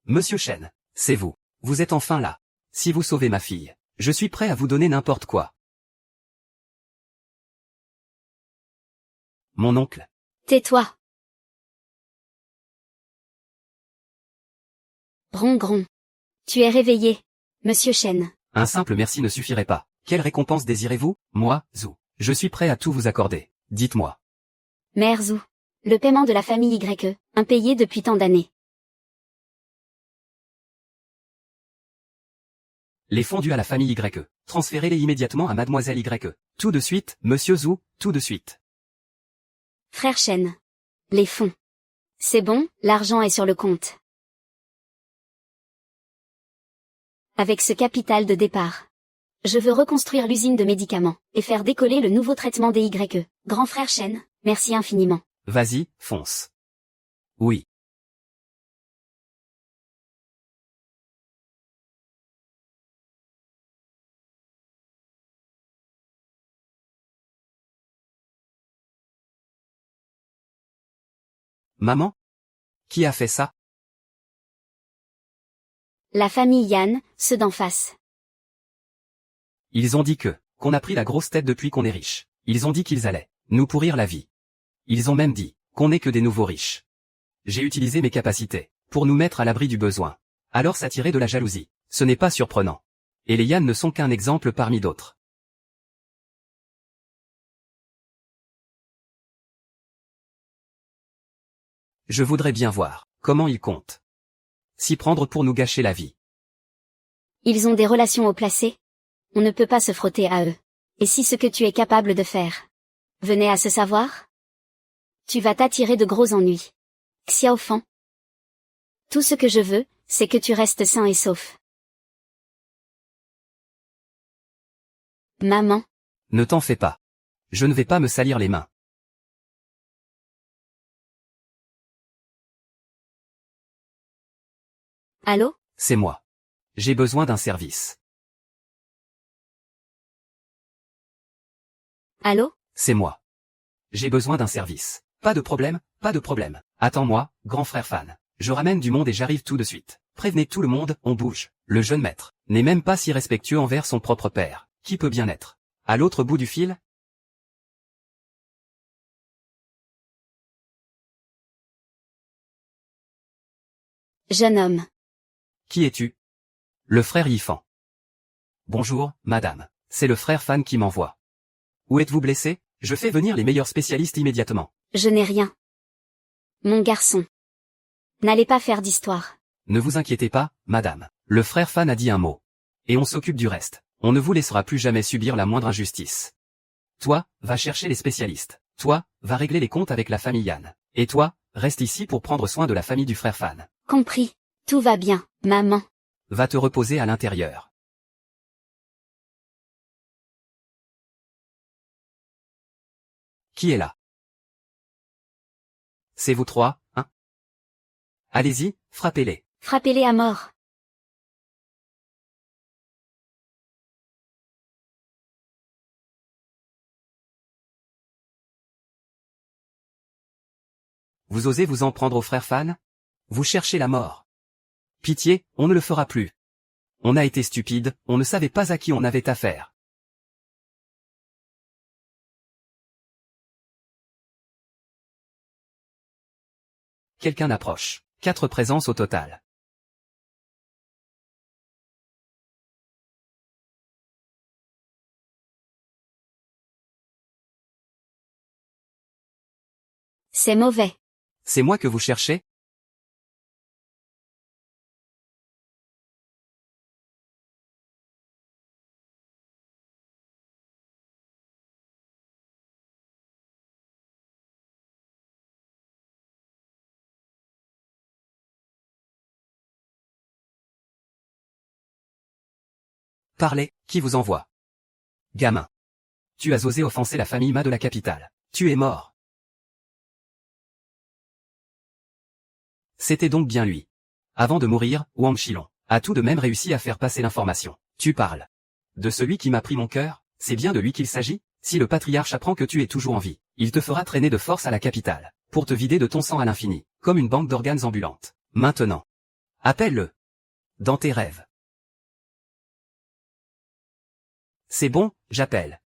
Monsieur Shen, c'est vous. Vous êtes enfin là. Si vous sauvez ma fille, je suis prêt à vous donner n'importe quoi. Mon oncle. Tais-toi. Rongron. Tu es réveillé, Monsieur Shen. Un simple merci ne suffirait pas. Quelle récompense désirez-vous? Moi, Zhu. Je suis prêt à tout vous accorder. Dites-moi. Mère Zhu. Le paiement de la famille YE, impayé depuis tant d'années. Les fonds dus à la famille YE. Transférez-les immédiatement à Mademoiselle YE. Tout de suite, Monsieur Zhu, tout de suite. Frère Shen. Les fonds. C'est bon, l'argent est sur le compte. Avec ce capital de départ, je veux reconstruire l'usine de médicaments et faire décoller le nouveau traitement des YE. Grand frère Shen, merci infiniment. Vas-y, fonce. Oui. Maman? Qui a fait ça? La famille Yan, ceux d'en face. Ils ont dit qu'on a pris la grosse tête depuis qu'on est riche. Ils ont dit qu'ils allaient nous pourrir la vie. Ils ont même dit qu'on n'est que des nouveaux riches. J'ai utilisé mes capacités pour nous mettre à l'abri du besoin. Alors s'attirer de la jalousie, ce n'est pas surprenant. Et les Yan ne sont qu'un exemple parmi d'autres. Je voudrais bien voir comment ils comptent s'y prendre pour nous gâcher la vie. Ils ont des relations haut placées. On ne peut pas se frotter à eux. Et si ce que tu es capable de faire venait à se savoir, tu vas t'attirer de gros ennuis. Xiaofan. Tout ce que je veux, c'est que tu restes sain et sauf. Maman. Ne t'en fais pas. Je ne vais pas me salir les mains. Allô? C'est moi. J'ai besoin d'un service. Allô? C'est moi. J'ai besoin d'un service. Pas de problème, pas de problème. Attends-moi, grand frère Fan. Je ramène du monde et j'arrive tout de suite. Prévenez tout le monde, on bouge. Le jeune maître n'est même pas si respectueux envers son propre père. Qui peut bien être à l'autre bout du fil? Jeune homme. Qui es-tu? Le frère Yifan. Bonjour, madame. C'est le frère Fan qui m'envoie. Où êtes-vous blessé? Je fais venir les meilleurs spécialistes immédiatement. Je n'ai rien. Mon garçon. N'allez pas faire d'histoire. Ne vous inquiétez pas, madame. Le frère Fan a dit un mot. Et on s'occupe du reste. On ne vous laissera plus jamais subir la moindre injustice. Toi, va chercher les spécialistes. Toi, va régler les comptes avec la famille Yann. Et toi, reste ici pour prendre soin de la famille du frère Fan. Compris. Tout va bien, maman. Va te reposer à l'intérieur. Qui est là? C'est vous trois, hein? Allez-y, frappez-les. Frappez-les à mort. Vous osez vous en prendre au frère Fan? Vous cherchez la mort. Pitié, on ne le fera plus. On a été stupide, on ne savait pas à qui on avait affaire. Quelqu'un approche. 4 présences au total. C'est mauvais. C'est moi que vous cherchez? Parlez, qui vous envoie? Gamin. Tu as osé offenser la famille Ma de la capitale. Tu es mort. C'était donc bien lui. Avant de mourir, Wang Shilong a tout de même réussi à faire passer l'information. Tu parles de celui qui m'a pris mon cœur? C'est bien de lui qu'il s'agit? Si le patriarche apprend que tu es toujours en vie, il te fera traîner de force à la capitale, pour te vider de ton sang à l'infini, comme une banque d'organes ambulante. Maintenant. Appelle-le. Dans tes rêves. C'est bon, j'appelle.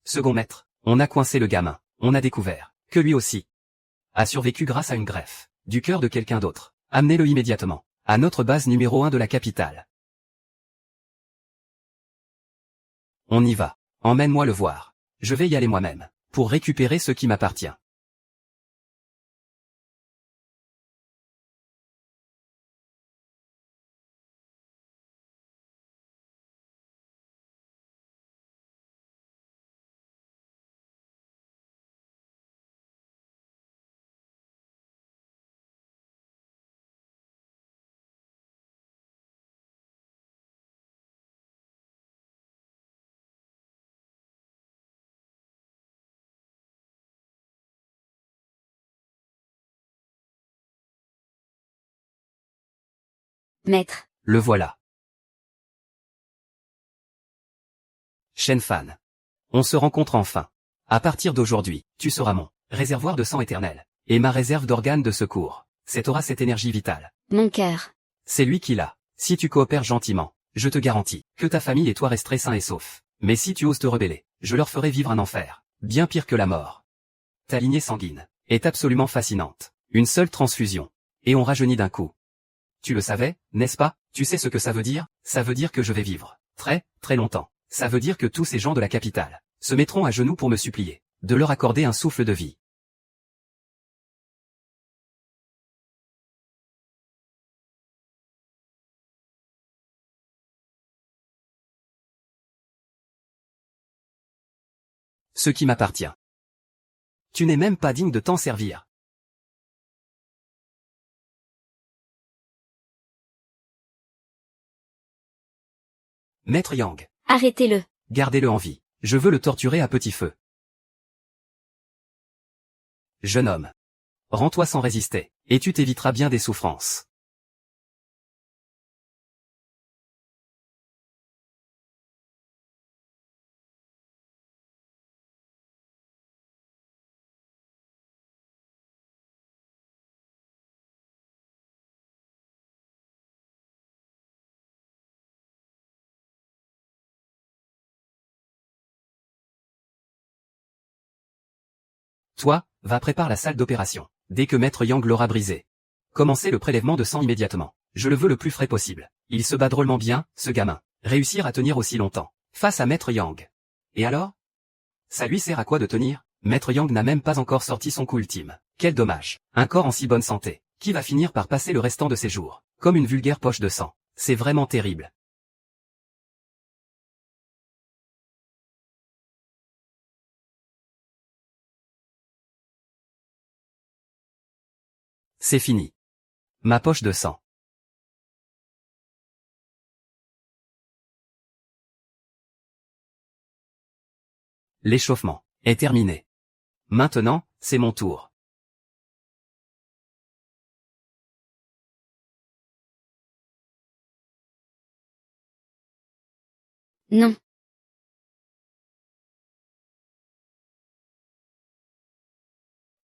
Second maître, on a coincé le gamin, on a découvert que lui aussi a survécu grâce à une greffe du cœur de quelqu'un d'autre. Amenez-le immédiatement à notre base numéro 1 de la capitale. On y va. Emmène-moi le voir. Je vais y aller moi-même, pour récupérer ce qui m'appartient. Maître. Le voilà. Shen Fan. On se rencontre enfin. À partir d'aujourd'hui, tu seras mon réservoir de sang éternel, et ma réserve d'organes de secours. C'est aura cette énergie vitale. Mon cœur. C'est lui qui l'a. Si tu coopères gentiment, je te garantis que ta famille et toi resterez sains et saufs. Mais si tu oses te rebeller, je leur ferai vivre un enfer, bien pire que la mort. Ta lignée sanguine est absolument fascinante. Une seule transfusion, et on rajeunit d'un coup. Tu le savais, n'est-ce pas? Tu sais ce que ça veut dire? Ça veut dire que je vais vivre très, très longtemps. Ça veut dire que tous ces gens de la capitale se mettront à genoux pour me supplier de leur accorder un souffle de vie. Ce qui m'appartient. Tu n'es même pas digne de t'en servir. Maître Yang, Arrêtez-le. gardez-le en vie. Je veux le torturer à petit feu. Jeune homme. Rends-toi sans résister, et tu t'éviteras bien des souffrances. Toi, va préparer la salle d'opération. Dès que Maître Yang l'aura brisé. Commencez le prélèvement de sang immédiatement. Je le veux le plus frais possible. Il se bat drôlement bien, ce gamin. Réussir à tenir aussi longtemps. Face à Maître Yang. Et alors? Ça lui sert à quoi de tenir? Maître Yang n'a même pas encore sorti son coup ultime. Quel dommage. Un corps en si bonne santé, qui va finir par passer le restant de ses jours, comme une vulgaire poche de sang. C'est vraiment terrible. C'est fini. Ma poche de sang. L'échauffement est terminé. Maintenant, c'est mon tour. Non.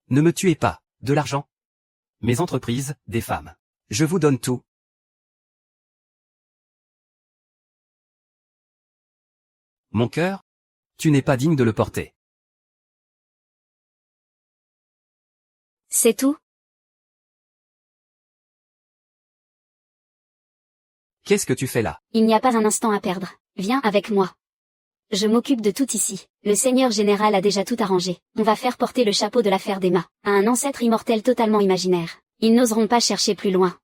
Ne me tuez pas. De l'argent. Mes entreprises, des femmes. Je vous donne tout. Mon cœur? Tu n'es pas digne de le porter. C'est tout? Qu'est-ce que tu fais là? Il n'y a pas un instant à perdre. Viens avec moi. Je m'occupe de tout ici. Le seigneur général a déjà tout arrangé. On va faire porter le chapeau de l'affaire d'Emma à un ancêtre immortel totalement imaginaire. Ils n'oseront pas chercher plus loin.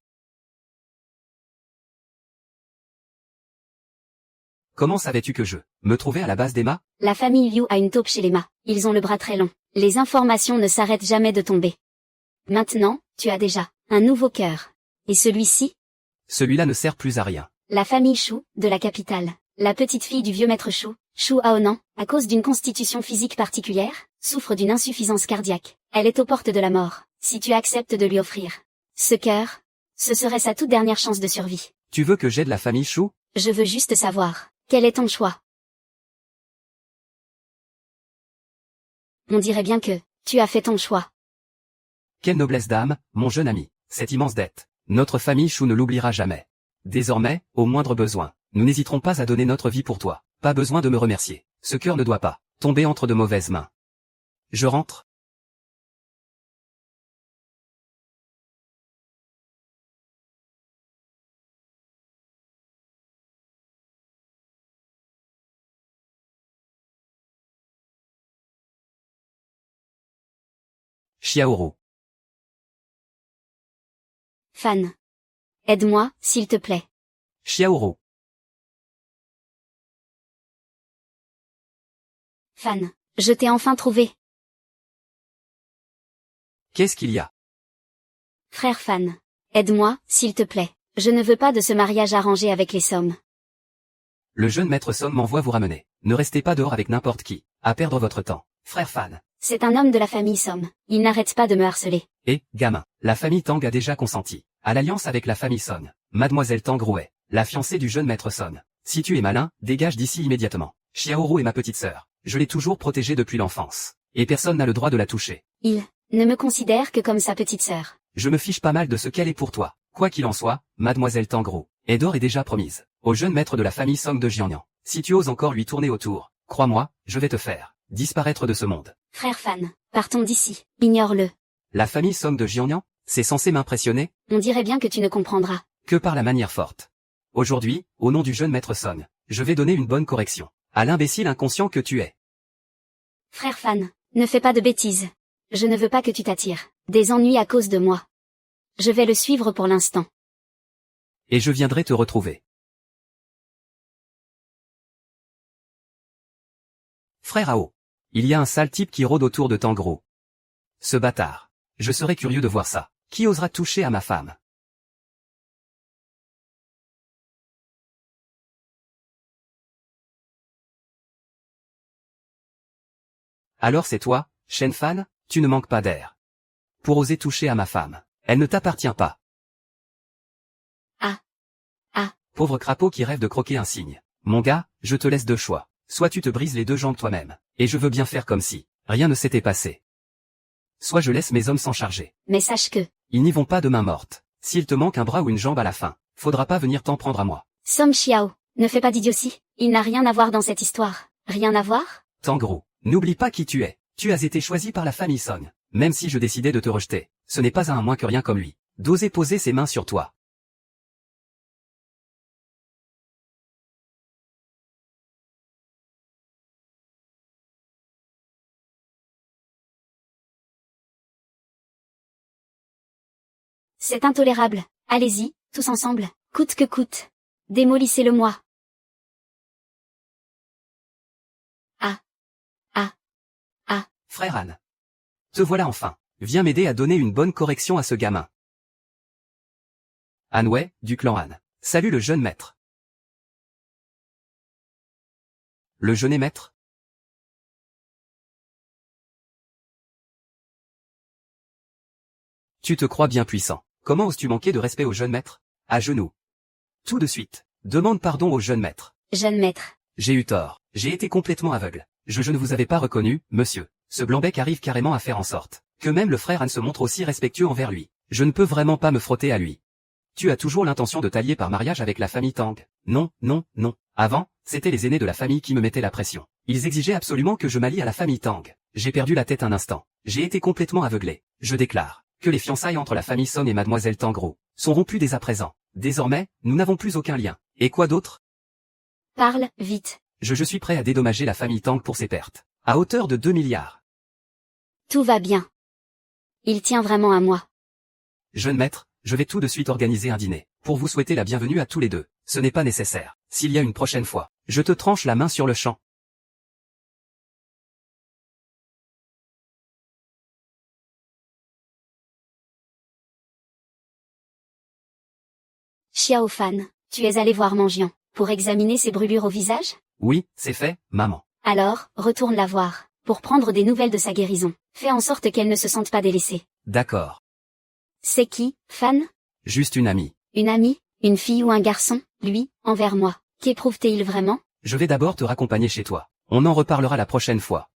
Comment savais-tu que je me trouvais à la base d'Emma? La famille Liu a une taupe chez les Ma. Ils ont le bras très long. Les informations ne s'arrêtent jamais de tomber. Maintenant, tu as déjà un nouveau cœur. Et celui-ci? Celui-là ne sert plus à rien. La famille Shu, de la capitale. La petite fille du vieux maître Shu, Shu Aonan, à cause d'une constitution physique particulière, souffre d'une insuffisance cardiaque. Elle est aux portes de la mort. Si tu acceptes de lui offrir ce cœur, ce serait sa toute dernière chance de survie. Tu veux que j'aide la famille Chou? Je veux juste savoir, quel est ton choix? On dirait bien que, tu as fait ton choix. Quelle noblesse d'âme, mon jeune ami, cette immense dette. Notre famille Chou ne l'oubliera jamais. Désormais, au moindre besoin, nous n'hésiterons pas à donner notre vie pour toi. Pas besoin de me remercier. Ce cœur ne doit pas tomber entre de mauvaises mains. Je rentre. Xiaoru. Fan. Aide-moi, s'il te plaît. Xiaoru. Fan. Je t'ai enfin trouvé. Qu'est-ce qu'il y a? Frère Fan. Aide-moi, s'il te plaît. Je ne veux pas de ce mariage arrangé avec les sommes. Le jeune maître Somme m'envoie vous ramener. Ne restez pas dehors avec n'importe qui, à perdre votre temps. Frère Fan. C'est un homme de la famille Somme. Il n'arrête pas de me harceler. Et, gamin, la famille Tang a déjà consenti à l'alliance avec la famille Son. Mademoiselle Tang Rouet, la fiancée du jeune maître Son. Si tu es malin, dégage d'ici immédiatement. Xiaoru est ma petite sœur. Je l'ai toujours protégée depuis l'enfance. Et personne n'a le droit de la toucher. Il ne me considère que comme sa petite sœur. Je me fiche pas mal de ce qu'elle est pour toi. Quoi qu'il en soit, Mademoiselle Tangro, Edor est déjà promise au jeune maître de la famille Song de Jiangnan. Si tu oses encore lui tourner autour, crois-moi, je vais te faire disparaître de ce monde. Frère Fan, partons d'ici. Ignore-le. La famille Song de Jiangnan, c'est censé m'impressionner? On dirait bien que tu ne comprendras. Que par la manière forte. Aujourd'hui, au nom du jeune maître Song, je vais donner une bonne correction à l'imbécile inconscient que tu es. Frère Fan, ne fais pas de bêtises. Je ne veux pas que tu t'attires des ennuis à cause de moi. Je vais le suivre pour l'instant. Et je viendrai te retrouver. Frère Ao. Il y a un sale type qui rôde autour de Tangro. Ce bâtard. Je serais curieux de voir ça. Qui osera toucher à ma femme? Alors c'est toi, Shen Fan? Tu ne manques pas d'air. Pour oser toucher à ma femme. Elle ne t'appartient pas. Ah. Ah. Pauvre crapaud qui rêve de croquer un cygne. Mon gars, je te laisse deux choix. Soit tu te brises les deux jambes toi-même, et je veux bien faire comme si rien ne s'était passé. Soit je laisse mes hommes s'en charger. Mais sache que Ils n'y vont pas de main morte. S'il te manque un bras ou une jambe à la fin, faudra pas venir t'en prendre à moi. Song Xiao, ne fais pas d'idiotie. Il n'a rien à voir dans cette histoire. Rien à voir? Tangro, n'oublie pas qui tu es. Tu as été choisi par la famille Song. Même si je décidais de te rejeter, ce n'est pas à un moins que rien comme lui d'oser poser ses mains sur toi. C'est intolérable. Allez-y, tous ensemble, coûte que coûte. Démolissez-le-moi. Ah. Ah. Ah. Frère Anne. Te voilà enfin. Viens m'aider à donner une bonne correction à ce gamin. Anne du clan Anne. Salut le jeune maître. Le jeune maître? Tu te crois bien puissant. Comment oses-tu manquer de respect au jeune maître? À genoux. Tout de suite. Demande pardon au jeune maître. Jeune maître. J'ai eu tort. J'ai été complètement aveugle. Je ne vous avais pas reconnu, monsieur. Ce blanc-bec arrive carrément à faire en sorte que même le frère Anne se montre aussi respectueux envers lui. Je ne peux vraiment pas me frotter à lui. Tu as toujours l'intention de t'allier par mariage avec la famille Tang. Non, non, non. Avant, c'était les aînés de la famille qui me mettaient la pression. Ils exigeaient absolument que je m'allie à la famille Tang. J'ai perdu la tête un instant. J'ai été complètement aveuglé. Je déclare que les fiançailles entre la famille Song et mademoiselle Tangro sont rompues dès à présent. Désormais, nous n'avons plus aucun lien. Et quoi d'autre? Parle, vite. Je suis prêt à dédommager la famille Tang pour ses pertes. À hauteur de 2 milliards. Tout va bien. Il tient vraiment à moi. Jeune maître, je vais tout de suite organiser un dîner, pour vous souhaiter la bienvenue à tous les deux. Ce n'est pas nécessaire. S'il y a une prochaine fois, je te tranche la main sur le champ. Xiao Fan, tu es allé voir Manjian, pour examiner ses brûlures au visage? Oui, c'est fait, maman. Alors, retourne la voir, pour prendre des nouvelles de sa guérison. Fais en sorte qu'elle ne se sente pas délaissée. D'accord. C'est qui, Fan? Juste une amie. Une amie, une fille ou un garçon, lui, envers moi. Qu'éprouve-t-il vraiment? Je vais d'abord te raccompagner chez toi. On en reparlera la prochaine fois.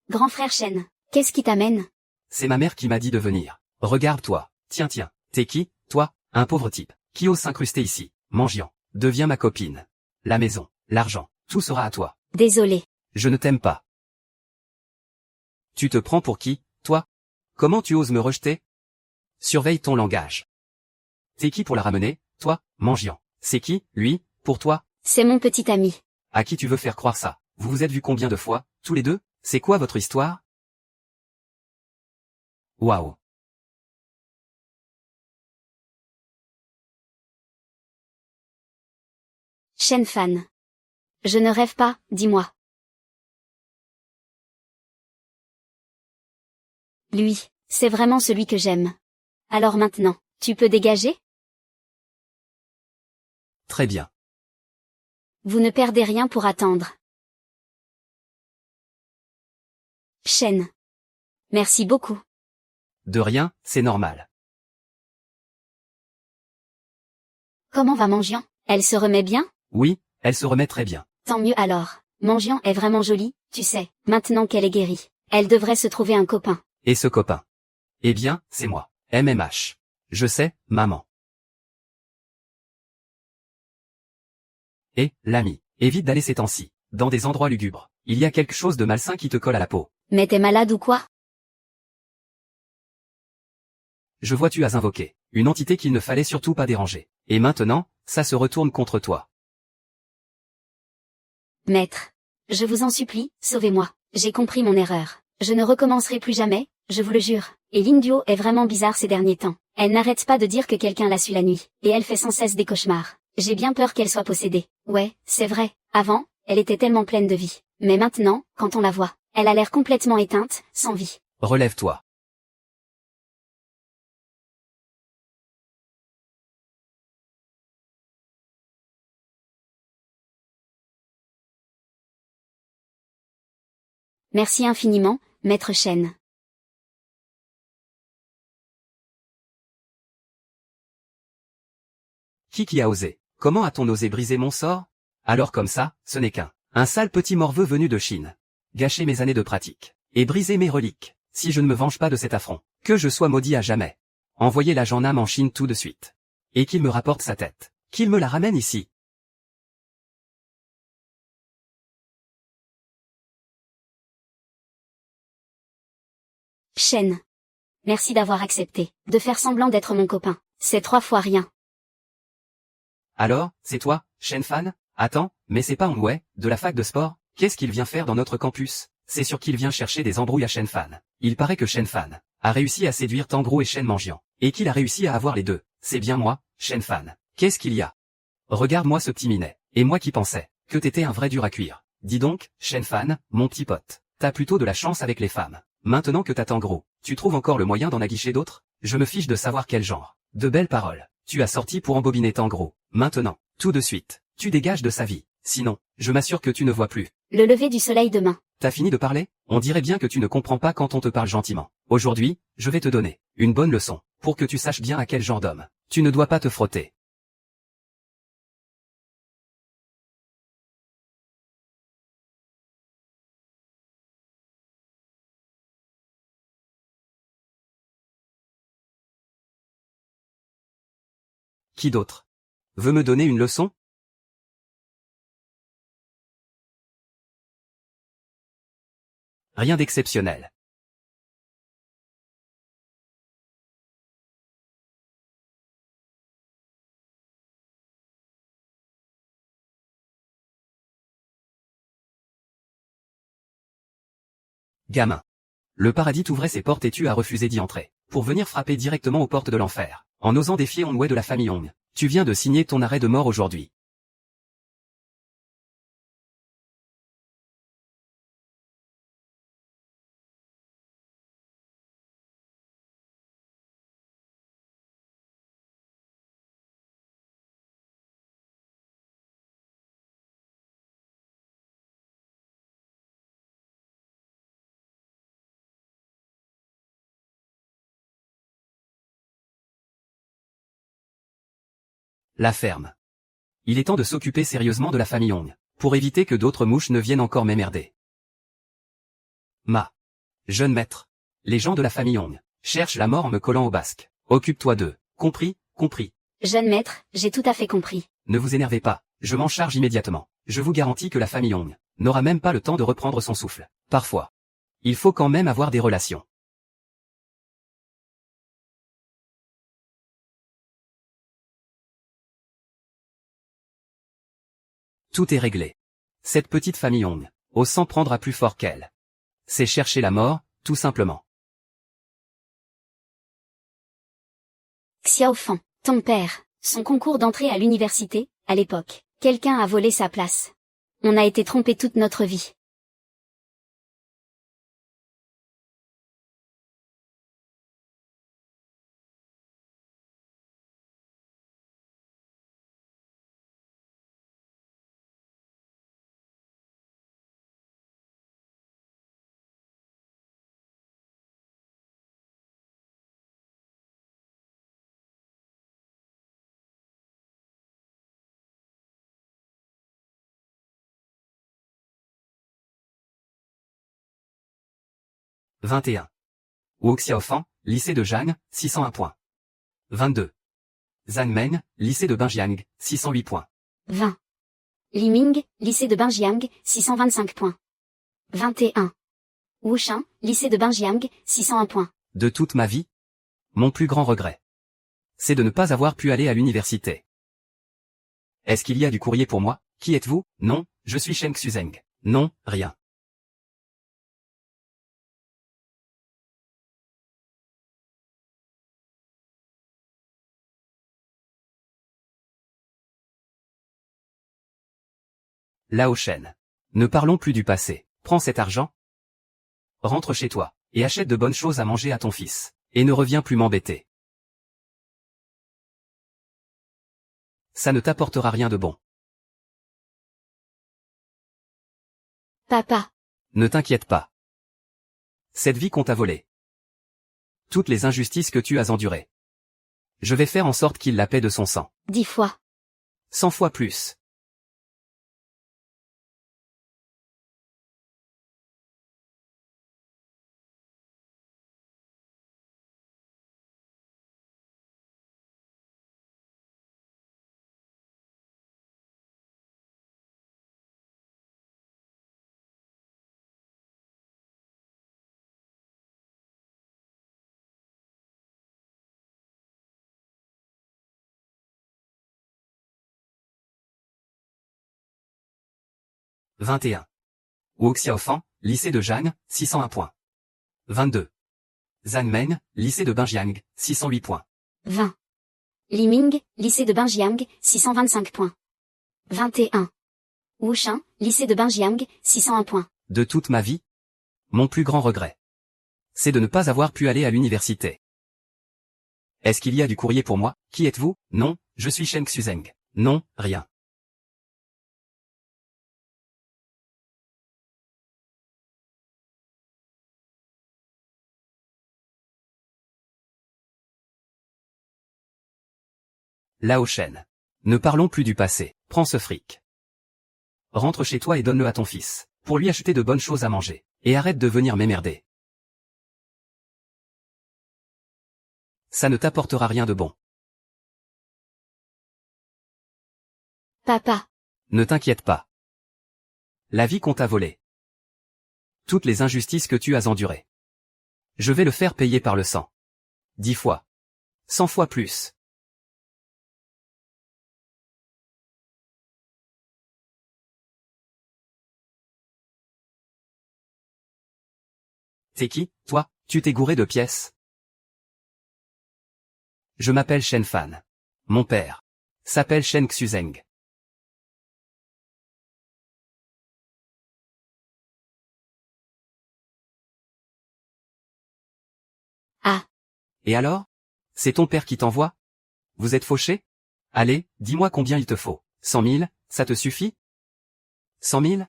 Grand frère Shen, qu'est-ce qui t'amène? C'est ma mère qui m'a dit de venir. Regarde-toi. Tiens, t'es qui, toi? Un pauvre type, qui ose s'incruster ici. Manjian, deviens ma copine. La maison, l'argent, tout sera à toi. Désolé. Je ne t'aime pas. Tu te prends pour qui, toi? Comment tu oses me rejeter? Surveille ton langage. T'es qui pour la ramener, toi, Manjian? C'est qui, lui, pour toi? C'est mon petit ami. À qui tu veux faire croire ça? Vous vous êtes vus combien de fois, tous les deux? C'est quoi votre histoire? Waouh. Shen Fan. Je ne rêve pas, dis-moi. Lui, c'est vraiment celui que j'aime. Alors maintenant, tu peux dégager? Très bien. Vous ne perdez rien pour attendre. Shen. Merci beaucoup. De rien, c'est normal. Comment va Manjian? Elle se remet bien? Oui, elle se remet très bien. Tant mieux alors. Manjian est vraiment jolie, tu sais, maintenant qu'elle est guérie. Elle devrait se trouver un copain. Et ce copain? Eh bien, c'est moi. MMH. Je sais, maman. Et, l'ami, évite d'aller ces temps-ci, dans des endroits lugubres. Il y a quelque chose de malsain qui te colle à la peau. Mais t'es malade ou quoi? Je vois tu as invoqué une entité qu'il ne fallait surtout pas déranger. Et maintenant, ça se retourne contre toi. Maître. Je vous en supplie, sauvez-moi. J'ai compris mon erreur. Je ne recommencerai plus jamais, je vous le jure. Et Lingduo est vraiment bizarre ces derniers temps. Elle n'arrête pas de dire que quelqu'un la suit la nuit. Et elle fait sans cesse des cauchemars. J'ai bien peur qu'elle soit possédée. Ouais, c'est vrai. Avant, elle était tellement pleine de vie. Mais maintenant, quand on la voit, elle a l'air complètement éteinte, sans vie. Relève-toi. Merci infiniment, Maître Shen. Qui a osé? Comment a-t-on osé briser mon sort? Alors comme ça, ce n'est qu'un sale petit morveux venu de Chine. Gâcher mes années de pratique. Et briser mes reliques. Si je ne me venge pas de cet affront, que je sois maudit à jamais. Envoyez l'agent Nam en Chine tout de suite. Et qu'il me rapporte sa tête. Qu'il me la ramène ici. Shen. Merci d'avoir accepté de faire semblant d'être mon copain. C'est 3 fois rien. Alors, c'est toi, Shen Fan? Attends, mais c'est pas Wei, de la fac de sport? Qu'est-ce qu'il vient faire dans notre campus? c'est sûr qu'il vient chercher des embrouilles à Shen Fan. Il paraît que Shen Fan a réussi à séduire Tangro et Shen Manjian, et qu'il a réussi à avoir les deux. C'est bien moi, Shen Fan. Qu'est-ce qu'il y a? Regarde-moi ce petit minet. Et moi qui pensais que t'étais un vrai dur à cuire. Dis donc, Shen Fan, mon petit pote, t'as plutôt de la chance avec les femmes. Maintenant que t'as Tangro, tu trouves encore le moyen d'en aguicher d'autres? Je me fiche de savoir quel genre. De belles paroles. Tu as sorti pour embobiner Tangro. Maintenant, tout de suite, tu dégages de sa vie. Sinon, je m'assure que tu ne vois plus. Le lever du soleil demain. T'as fini de parler? On dirait bien que tu ne comprends pas quand on te parle gentiment. Aujourd'hui, je vais te donner une bonne leçon, pour que tu saches bien à quel genre d'homme tu ne dois pas te frotter. Qui d'autre veut me donner une leçon? Rien d'exceptionnel. Gamin. Le paradis t'ouvrait ses portes et tu as refusé d'y entrer, pour venir frapper directement aux portes de l'enfer, en osant défier Onwë de la famille Hong. Tu viens de signer ton arrêt de mort aujourd'hui. La ferme. Il est temps de s'occuper sérieusement de la famille Hong, pour éviter que d'autres mouches ne viennent encore m'emmerder. Ma jeune maître. Les gens de la famille Hong cherchent la mort en me collant au basque. Occupe-toi d'eux. Compris, compris. Jeune maître, j'ai tout à fait compris. Ne vous énervez pas, je m'en charge immédiatement. Je vous garantis que la famille Hong n'aura même pas le temps de reprendre son souffle. Parfois, il faut quand même avoir des relations. Tout est réglé. Cette petite famille Hong, au sang prendra plus fort qu'elle. C'est chercher la mort, tout simplement. Xiaofan, ton père, son concours d'entrée à l'université, à l'époque, quelqu'un a volé sa place. On a été trompé toute notre vie. « 21. Wu Xiaofan, lycée de Zhang, 601 points. 22. Zhang Meng, lycée de Binjiang, 608 points. 20. Li Ming, lycée de Binjiang, 625 points. 21. Wu Shan, lycée de Binjiang, 601 points. De toute ma vie, mon plus grand regret, c'est de ne pas avoir pu aller à l'université. Est-ce qu'il y a du courrier pour moi? Qui êtes-vous? Non, je suis Shen Xuzeng. Non, rien. Lao Shen. Ne parlons plus du passé. Prends cet argent. Rentre chez toi, et achète de bonnes choses à manger à ton fils. Et ne reviens plus m'embêter. Ça ne t'apportera rien de bon. Papa. Ne t'inquiète pas. Cette vie qu'on t'a volée. Toutes les injustices que tu as endurées. Je vais faire en sorte qu'il la paie de son sang. 10 fois. 100 fois plus. « 21. Wu Xiaofan, lycée de Jang, 601 points. 22. Zhang Meng, lycée de Binjiang, 608 points. 20. Li Ming, lycée de Binjiang, 625 points. 21. Wu Shan, lycée de Binjiang, 601 points. De toute ma vie, mon plus grand regret, c'est de ne pas avoir pu aller à l'université. Est-ce qu'il y a du courrier pour moi? Qui êtes-vous? Non, je suis Shen Xuzeng. Non, rien. Lao Shen. Ne parlons plus du passé. Prends ce fric. Rentre chez toi et donne-le à ton fils, pour lui acheter de bonnes choses à manger. Et arrête de venir m'emmerder. Ça ne t'apportera rien de bon. Papa. Ne t'inquiète pas. La vie qu'on t'a volée. Toutes les injustices que tu as endurées. Je vais le faire payer par le sang. 10 fois. 100 fois plus. T'es qui, toi? Tu t'es gouré de pièces? Je m'appelle Shen Fan. Mon père s'appelle Shen Xuzeng. Ah. Et alors? C'est ton père qui t'envoie? Vous êtes fauché? Allez, dis-moi combien il te faut. 100 000, ça te suffit? 100 000?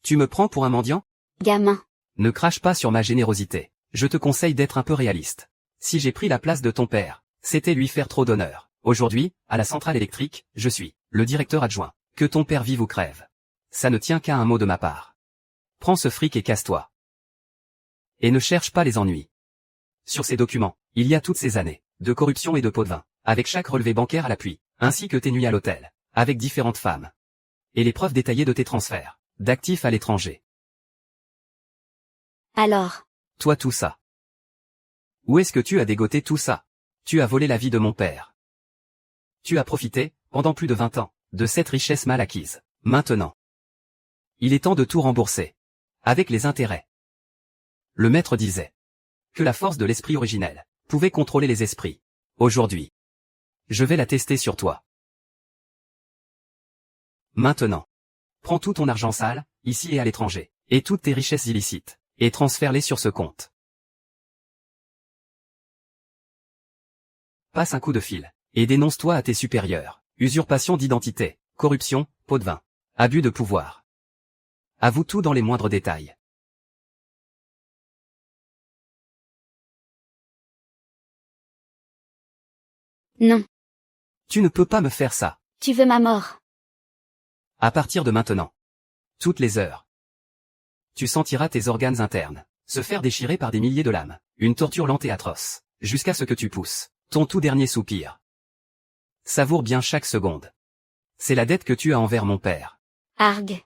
Tu me prends pour un mendiant? Gamin. Ne crache pas sur ma générosité. Je te conseille d'être un peu réaliste. Si j'ai pris la place de ton père, c'était lui faire trop d'honneur. Aujourd'hui, à la centrale électrique, je suis le directeur adjoint. Que ton père vive ou crève. Ça ne tient qu'à un mot de ma part. Prends ce fric et casse-toi. Et ne cherche pas les ennuis. Sur ces documents, il y a toutes ces années de corruption et de pots de vin, avec chaque relevé bancaire à l'appui, ainsi que tes nuits à l'hôtel, avec différentes femmes. Et les preuves détaillées de tes transferts d'actifs à l'étranger. Alors. Toi tout ça. Où est-ce que tu as dégoté tout ça? Tu as volé la vie de mon père. Tu as profité, pendant plus de 20 ans, de cette richesse mal acquise. Maintenant, il est temps de tout rembourser. Avec les intérêts. Le maître disait que la force de l'esprit originel pouvait contrôler les esprits. Aujourd'hui, je vais la tester sur toi. Maintenant, prends tout ton argent sale, ici et à l'étranger, et toutes tes richesses illicites, et transfère-les sur ce compte. Passe un coup de fil, et dénonce-toi à tes supérieurs. Usurpation d'identité, corruption, pot de vin, abus de pouvoir. Avoue tout dans les moindres détails. Non. Tu ne peux pas me faire ça. Tu veux ma mort. À partir de maintenant. Toutes les heures. Tu sentiras tes organes internes se faire déchirer par des milliers de lames. Une torture lente et atroce. Jusqu'à ce que tu pousses ton tout dernier soupir. Savoure bien chaque seconde. C'est la dette que tu as envers mon père. Argue.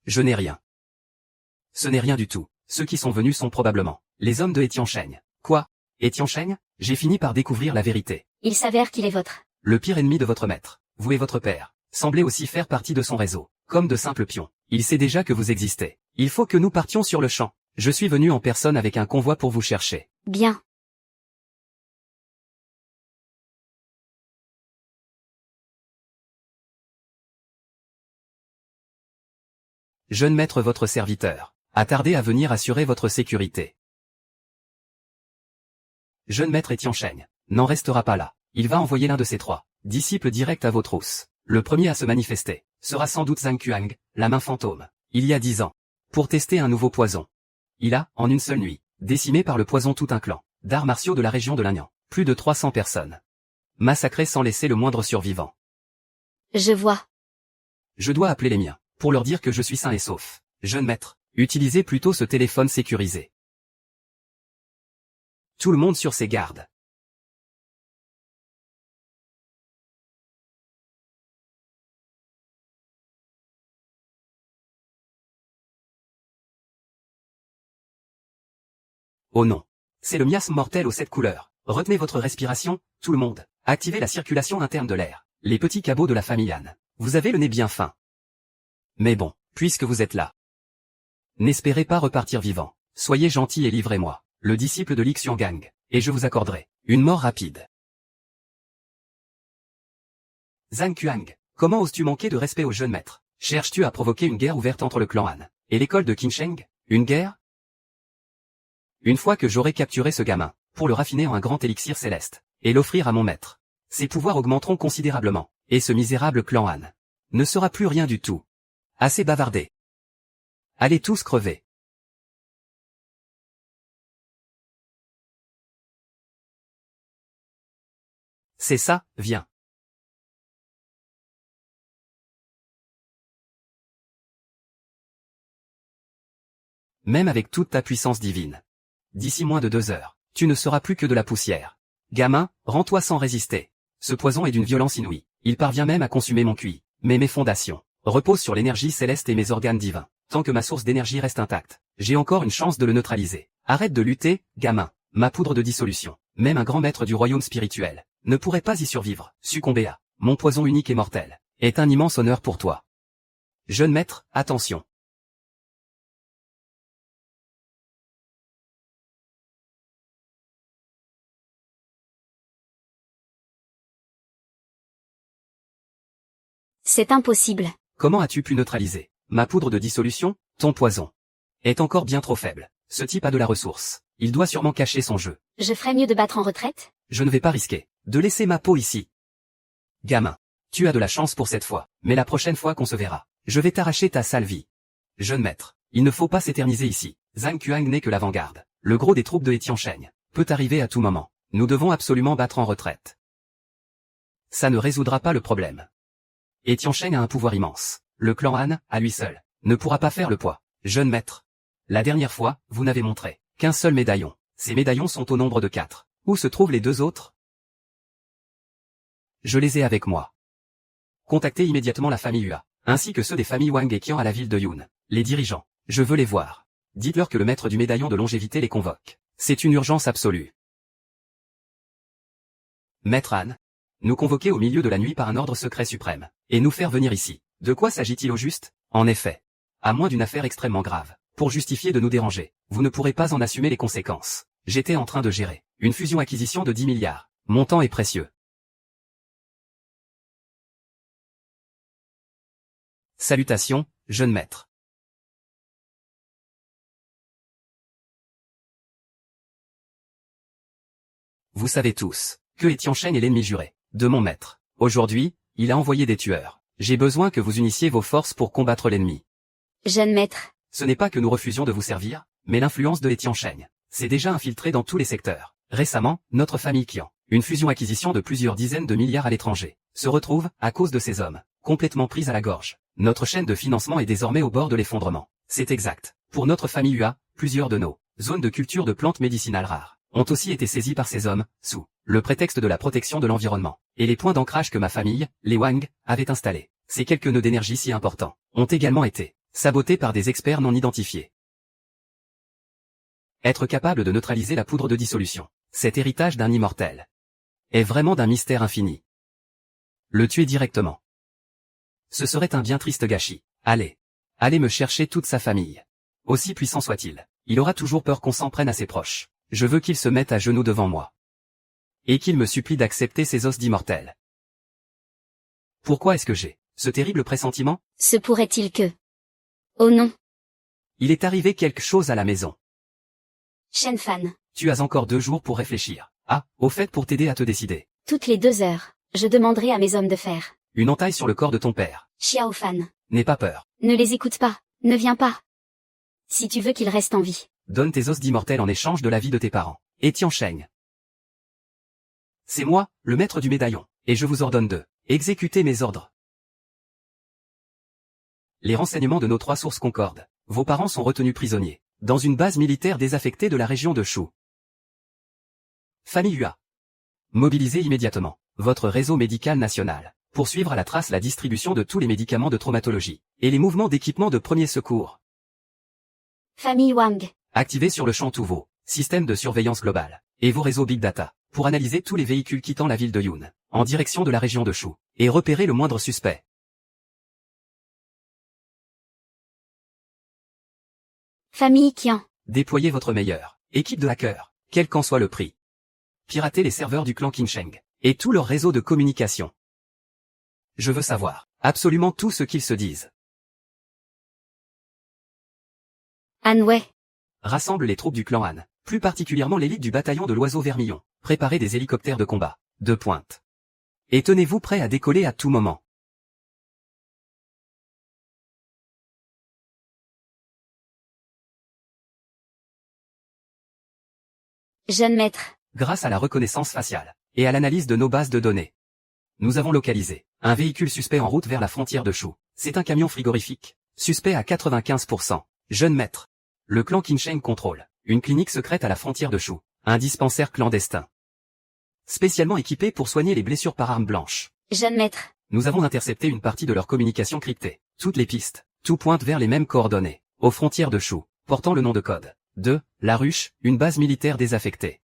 Je n'ai rien. Ce n'est rien du tout. Ceux qui sont venus sont probablement les hommes de Etiancheng. Quoi? Etiancheng? J'ai fini par découvrir la vérité. Il s'avère qu'il est votre. Le pire ennemi de votre maître, vous et votre père, semblez aussi faire partie de son réseau, comme de simples pions. Il sait déjà que vous existez. Il faut que nous partions sur le champ. Je suis venu en personne avec un convoi pour vous chercher. Bien. Jeune maître votre serviteur, attardez à venir assurer votre sécurité. Jeune maître Etiancheng, n'en restera pas là. Il va envoyer l'un de ses 3 disciples direct à vos trousses. Le premier à se manifester sera sans doute Zhang Kuang, la main fantôme, il y a 10 ans, pour tester un nouveau poison. Il a, en une seule nuit, décimé par le poison tout un clan d'arts martiaux de la région de l'Anyan. Plus de 300 personnes. Massacrées sans laisser le moindre survivant. Je vois. Je dois appeler les miens, pour leur dire que je suis sain et sauf. Jeune maître, utilisez plutôt ce téléphone sécurisé. Tout le monde sur ses gardes. Oh non. C'est le miasme mortel aux 7 couleurs. Retenez votre respiration, tout le monde. Activez la circulation interne de l'air. Les petits cabots de la famille Han. Vous avez le nez bien fin. Mais bon, puisque vous êtes là. N'espérez pas repartir vivant. Soyez gentil et livrez-moi, le disciple de Li Xianggang, et je vous accorderai une mort rapide. Zhang Kuang, comment oses-tu manquer de respect au jeune maître? Cherches-tu à provoquer une guerre ouverte entre le clan Han et l'école de Qingsheng? Une guerre? Une fois que j'aurai capturé ce gamin, pour le raffiner en un grand élixir céleste, et l'offrir à mon maître, ses pouvoirs augmenteront considérablement, et ce misérable clan Han ne sera plus rien du tout. Assez bavardé. Allez tous crever. C'est ça, viens. Même avec toute ta puissance divine. D'ici moins de 2 heures, tu ne seras plus que de la poussière. Gamin, rends-toi sans résister. Ce poison est d'une violence inouïe. Il parvient même à consumer mon QI. Mais mes fondations reposent sur l'énergie céleste et mes organes divins. Tant que ma source d'énergie reste intacte, j'ai encore une chance de le neutraliser. Arrête de lutter, gamin. Ma poudre de dissolution, même un grand maître du royaume spirituel, ne pourrait pas y survivre. Succomber à mon poison unique et mortel est un immense honneur pour toi. Jeune maître, attention. C'est impossible. Comment as-tu pu neutraliser ma poudre de dissolution? Ton poison est encore bien trop faible. Ce type a de la ressource. Il doit sûrement cacher son jeu. Je ferais mieux de battre en retraite? Je ne vais pas risquer de laisser ma peau ici. Gamin, tu as de la chance pour cette fois, mais la prochaine fois qu'on se verra, je vais t'arracher ta sale vie. Jeune maître, il ne faut pas s'éterniser ici. Zhang Kuang n'est que l'avant-garde. Le gros des troupes de Tiansheng peut arriver à tout moment. Nous devons absolument battre en retraite. Ça ne résoudra pas le problème. Et Tiansheng a un pouvoir immense. Le clan Han, à lui seul, ne pourra pas faire le poids. Jeune maître, la dernière fois, vous n'avez montré qu'un seul médaillon. Ces médaillons sont au nombre de 4. Où se trouvent les 2 autres? Je les ai avec moi. Contactez immédiatement la famille Hua, ainsi que ceux des familles Wang et Qian à la ville de Yun. Les dirigeants, je veux les voir. Dites-leur que le maître du médaillon de longévité les convoque. C'est une urgence absolue. Maître Han, nous convoquer au milieu de la nuit par un ordre secret suprême, et nous faire venir ici. De quoi s'agit-il au juste? En effet, à moins d'une affaire extrêmement grave, pour justifier de nous déranger, vous ne pourrez pas en assumer les conséquences. J'étais en train de gérer une fusion-acquisition de 10 milliards. Mon temps est précieux. Salutations, jeune maître. Vous savez tous que Tiansheng est l'ennemi juré de mon maître. Aujourd'hui, il a envoyé des tueurs. J'ai besoin que vous unissiez vos forces pour combattre l'ennemi. Jeune maître. Ce n'est pas que nous refusions de vous servir, mais l'influence de Tiansheng s'est déjà infiltrée dans tous les secteurs. Récemment, notre famille Qian, une fusion-acquisition de plusieurs dizaines de milliards à l'étranger, se retrouve, à cause de ces hommes, complètement prise à la gorge. Notre chaîne de financement est désormais au bord de l'effondrement. C'est exact. Pour notre famille Hua, plusieurs de nos zones de culture de plantes médicinales rares ont aussi été saisies par ces hommes, sous le prétexte de la protection de l'environnement. Et les points d'ancrage que ma famille, les Wang, avait installés, ces quelques nœuds d'énergie si importants, ont également été sabotés par des experts non identifiés. Être capable de neutraliser la poudre de dissolution, cet héritage d'un immortel, est vraiment d'un mystère infini. Le tuer directement, ce serait un bien triste gâchis. Allez me chercher toute sa famille. Aussi puissant soit-il, il aura toujours peur qu'on s'en prenne à ses proches. Je veux qu'il se mette à genoux devant moi. Et qu'il me supplie d'accepter ses os d'immortel. Pourquoi est-ce que j'ai ce terrible pressentiment? Se pourrait-il que... Oh non. Il est arrivé quelque chose à la maison. Shen Fan. Tu as encore 2 jours pour réfléchir. Ah, au fait pour t'aider à te décider. Toutes les 2 heures, je demanderai à mes hommes de fer. Une entaille sur le corps de ton père. Xiao Fan. N'aie pas peur. Ne les écoute pas, ne viens pas. Si tu veux qu'ils restent en vie. Donne tes os d'immortel en échange de la vie de tes parents. Et Tiansheng. C'est moi, le maître du médaillon, et je vous ordonne de exécuter mes ordres. Les renseignements de nos 3 sources concordent. Vos parents sont retenus prisonniers, dans une base militaire désaffectée de la région de Shu. Famille Hua. Mobilisez immédiatement votre réseau médical national, pour suivre à la trace la distribution de tous les médicaments de traumatologie, et les mouvements d'équipement de premier secours. Famille Wang. Activez sur le champ tous vos système de surveillance globale, et vos réseaux Big Data, pour analyser tous les véhicules quittant la ville de Yoon, en direction de la région de Shu, et repérer le moindre suspect. Famille Qian. Déployez votre meilleure équipe de hackers, quel qu'en soit le prix. Piratez les serveurs du clan Qingsheng, et tout leur réseau de communication. Je veux savoir absolument tout ce qu'ils se disent. Han Wei. Rassemble les troupes du clan Han, plus particulièrement l'élite du bataillon de l'oiseau vermillon. Préparez des hélicoptères de combat, de pointe. Et tenez-vous prêt à décoller à tout moment. Jeune maître. Grâce à la reconnaissance faciale, et à l'analyse de nos bases de données, nous avons localisé un véhicule suspect en route vers la frontière de Shu. C'est un camion frigorifique, suspect à 95%. Jeune maître. Le clan Qingsheng contrôle une clinique secrète à la frontière de Shu, un dispensaire clandestin, spécialement équipé pour soigner les blessures par arme blanche. Jeune maître. Nous avons intercepté une partie de leur communication cryptée. Toutes les pistes, tout pointe vers les mêmes coordonnées, aux frontières de Shu, portant le nom de code de La Ruche, une base militaire désaffectée.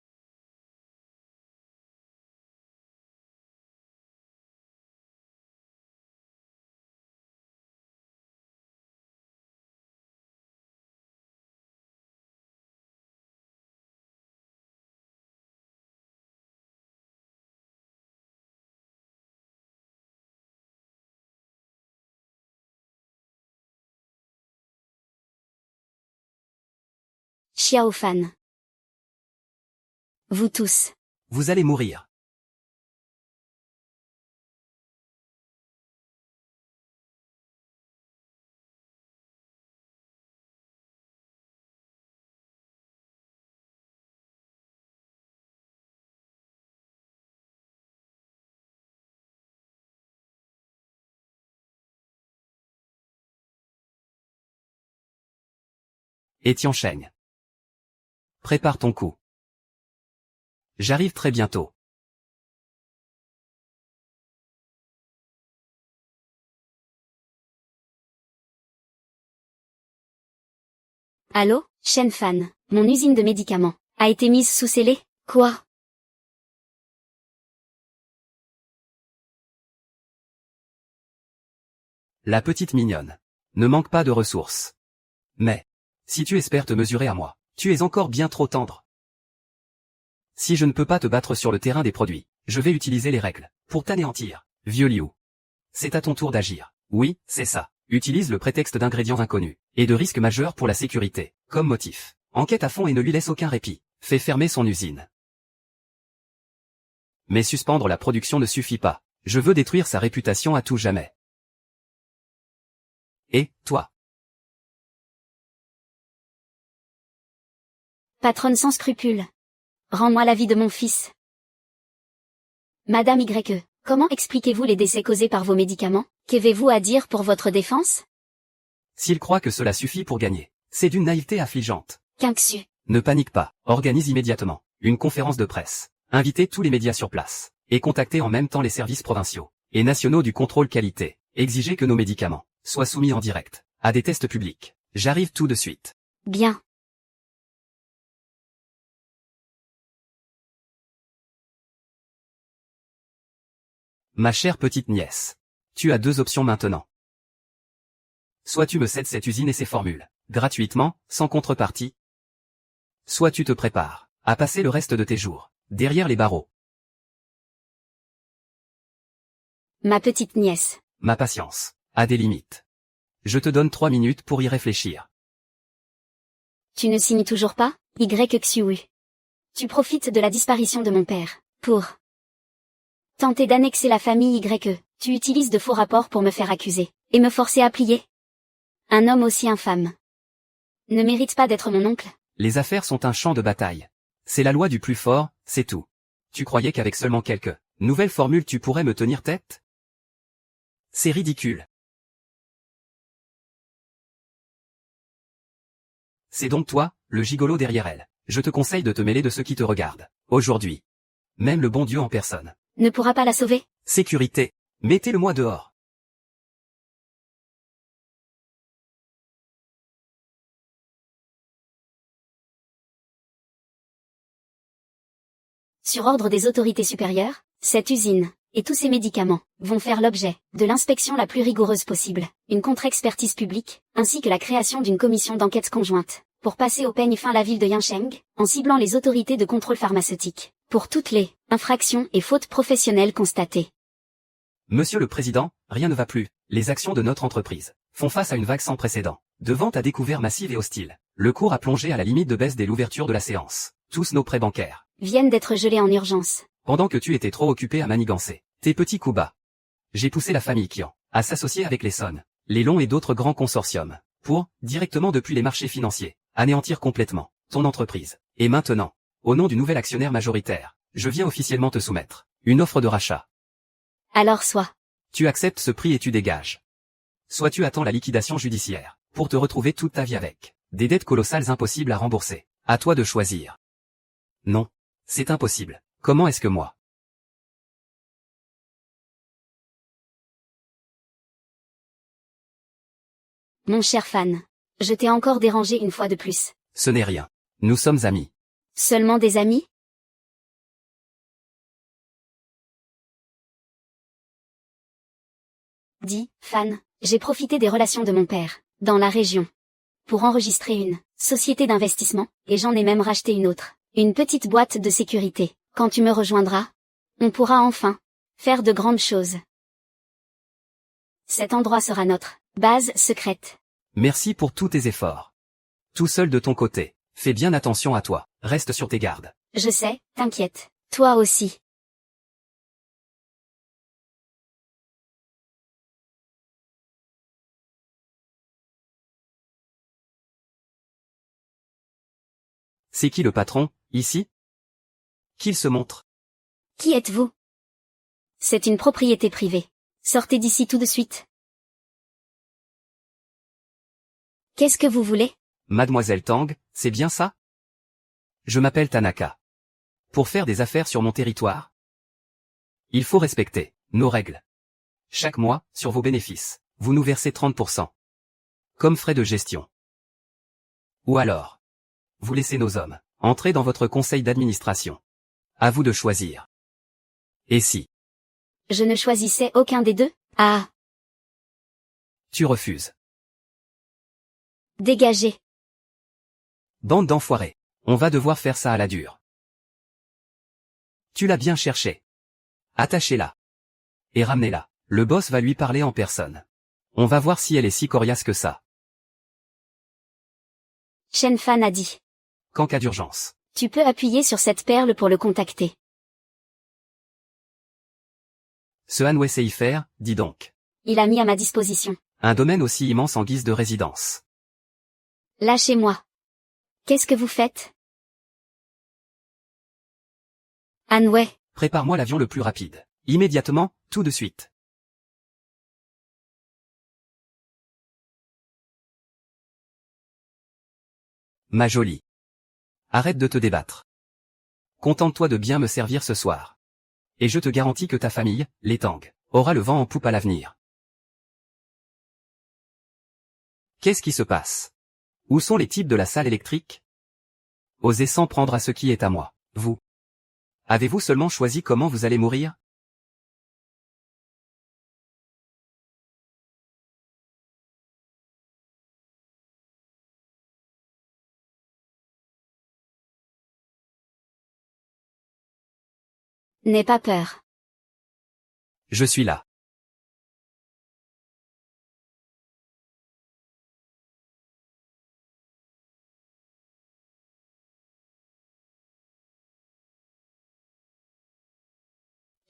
Xiao Fan. Vous tous. Vous allez mourir. Et Tiansheng. Prépare ton coup. J'arrive très bientôt. Allô, Shen Fan. Mon usine de médicaments a été mise sous scellé. Quoi? La petite mignonne ne manque pas de ressources. Mais, si tu espères te mesurer à moi, tu es encore bien trop tendre. Si je ne peux pas te battre sur le terrain des produits, je vais utiliser les règles pour t'anéantir, vieux Liu. C'est à ton tour d'agir. Oui, c'est ça. Utilise le prétexte d'ingrédients inconnus et de risques majeurs pour la sécurité comme motif. Enquête à fond et ne lui laisse aucun répit. Fais fermer son usine. Mais suspendre la production ne suffit pas. Je veux détruire sa réputation à tout jamais. Et, toi? Patronne sans scrupules. Rends-moi la vie de mon fils. Madame YE, comment expliquez-vous les décès causés par vos médicaments? Qu'avez-vous à dire pour votre défense? S'il croit que cela suffit pour gagner, c'est d'une naïveté affligeante. Quinxu. Ne panique pas, organise immédiatement une conférence de presse, invitez tous les médias sur place, et contactez en même temps les services provinciaux et nationaux du contrôle qualité, exigez que nos médicaments soient soumis en direct à des tests publics. J'arrive tout de suite. Bien. Ma chère petite nièce, tu as deux options maintenant. Soit tu me cèdes cette usine et ses formules, gratuitement, sans contrepartie. Soit tu te prépares à passer le reste de tes jours derrière les barreaux. Ma petite nièce. Ma patience a des limites. Je te donne 3 minutes pour y réfléchir. Tu ne signes toujours pas? YXUU. Tu profites de la disparition de mon père pour tenter d'annexer la famille YE. Tu utilises de faux rapports pour me faire accuser et me forcer à plier. Un homme aussi infâme ne mérite pas d'être mon oncle. Les affaires sont un champ de bataille. C'est la loi du plus fort, c'est tout. Tu croyais qu'avec seulement quelques nouvelles formules tu pourrais me tenir tête? C'est ridicule. C'est donc toi, le gigolo derrière elle. Je te conseille de te mêler de ceux qui te regardent. Aujourd'hui. Même le bon Dieu en personne ne pourra pas la sauver. Sécurité. Mettez-le-moi dehors. Sur ordre des autorités supérieures, cette usine, et tous ces médicaments, vont faire l'objet de l'inspection la plus rigoureuse possible, une contre-expertise publique, ainsi que la création d'une commission d'enquête conjointe, pour passer au peigne fin la ville de Yincheng, en ciblant les autorités de contrôle pharmaceutique, pour toutes les infractions et fautes professionnelles constatées. Monsieur le Président, rien ne va plus. Les actions de notre entreprise font face à une vague sans précédent. De ventes à découvert massive et hostile. Le cours a plongé à la limite de baisse dès l'ouverture de la séance. Tous nos prêts bancaires viennent d'être gelés en urgence. Pendant que tu étais trop occupé à manigancer tes petits coups bas. J'ai poussé la famille Qian à s'associer avec les Son, les Long et d'autres grands consortiums, pour, directement depuis les marchés financiers, anéantir complètement ton entreprise. Et maintenant, au nom du nouvel actionnaire majoritaire, je viens officiellement te soumettre une offre de rachat. Alors soit. Tu acceptes ce prix et tu dégages. Soit tu attends la liquidation judiciaire, pour te retrouver toute ta vie avec des dettes colossales impossibles à rembourser. À toi de choisir. Non. C'est impossible. Comment est-ce que moi? Mon cher fan. Je t'ai encore dérangé une fois de plus. Ce n'est rien. Nous sommes amis. Seulement des amis? Dis, fan, j'ai profité des relations de mon père, dans la région, pour enregistrer une société d'investissement, et j'en ai même racheté une autre, une petite boîte de sécurité. Quand tu me rejoindras, on pourra enfin faire de grandes choses. Cet endroit sera notre base secrète. Merci pour tous tes efforts. Tout seul de ton côté, fais bien attention à toi, reste sur tes gardes. Je sais, t'inquiète, toi aussi. C'est qui le patron, ici? Qu'il se montre. Qui êtes-vous? C'est une propriété privée. Sortez d'ici tout de suite. Qu'est-ce que vous voulez? Mademoiselle Tang, c'est bien ça? Je m'appelle Tanaka. Pour faire des affaires sur mon territoire, il faut respecter nos règles. Chaque mois, sur vos bénéfices, vous nous versez 30%. Comme frais de gestion. Ou alors, vous laissez nos hommes entrer dans votre conseil d'administration. À vous de choisir. Et si je ne choisissais aucun des deux? Ah! Tu refuses. Dégagez. Bande d'enfoirés. On va devoir faire ça à la dure. Tu l'as bien cherché. Attachez-la. Et ramenez-la. Le boss va lui parler en personne. On va voir si elle est si coriace que ça. Shen Fan a dit. Qu'en cas d'urgence. Tu peux appuyer sur cette perle pour le contacter. Ce Hanwei sait y faire, dis donc. Il a mis à ma disposition. Un domaine aussi immense en guise de résidence. Lâchez-moi. Qu'est-ce que vous faites? Hanwei. Prépare-moi l'avion le plus rapide. Immédiatement, tout de suite. Ma jolie. Arrête de te débattre. Contente-toi de bien me servir ce soir. Et je te garantis que ta famille, les Tang, aura le vent en poupe à l'avenir. Qu'est-ce qui se passe? Où sont les types de la salle électrique? Osez s'en prendre à ce qui est à moi, vous. Avez-vous seulement choisi comment vous allez mourir? N'aie pas peur. Je suis là.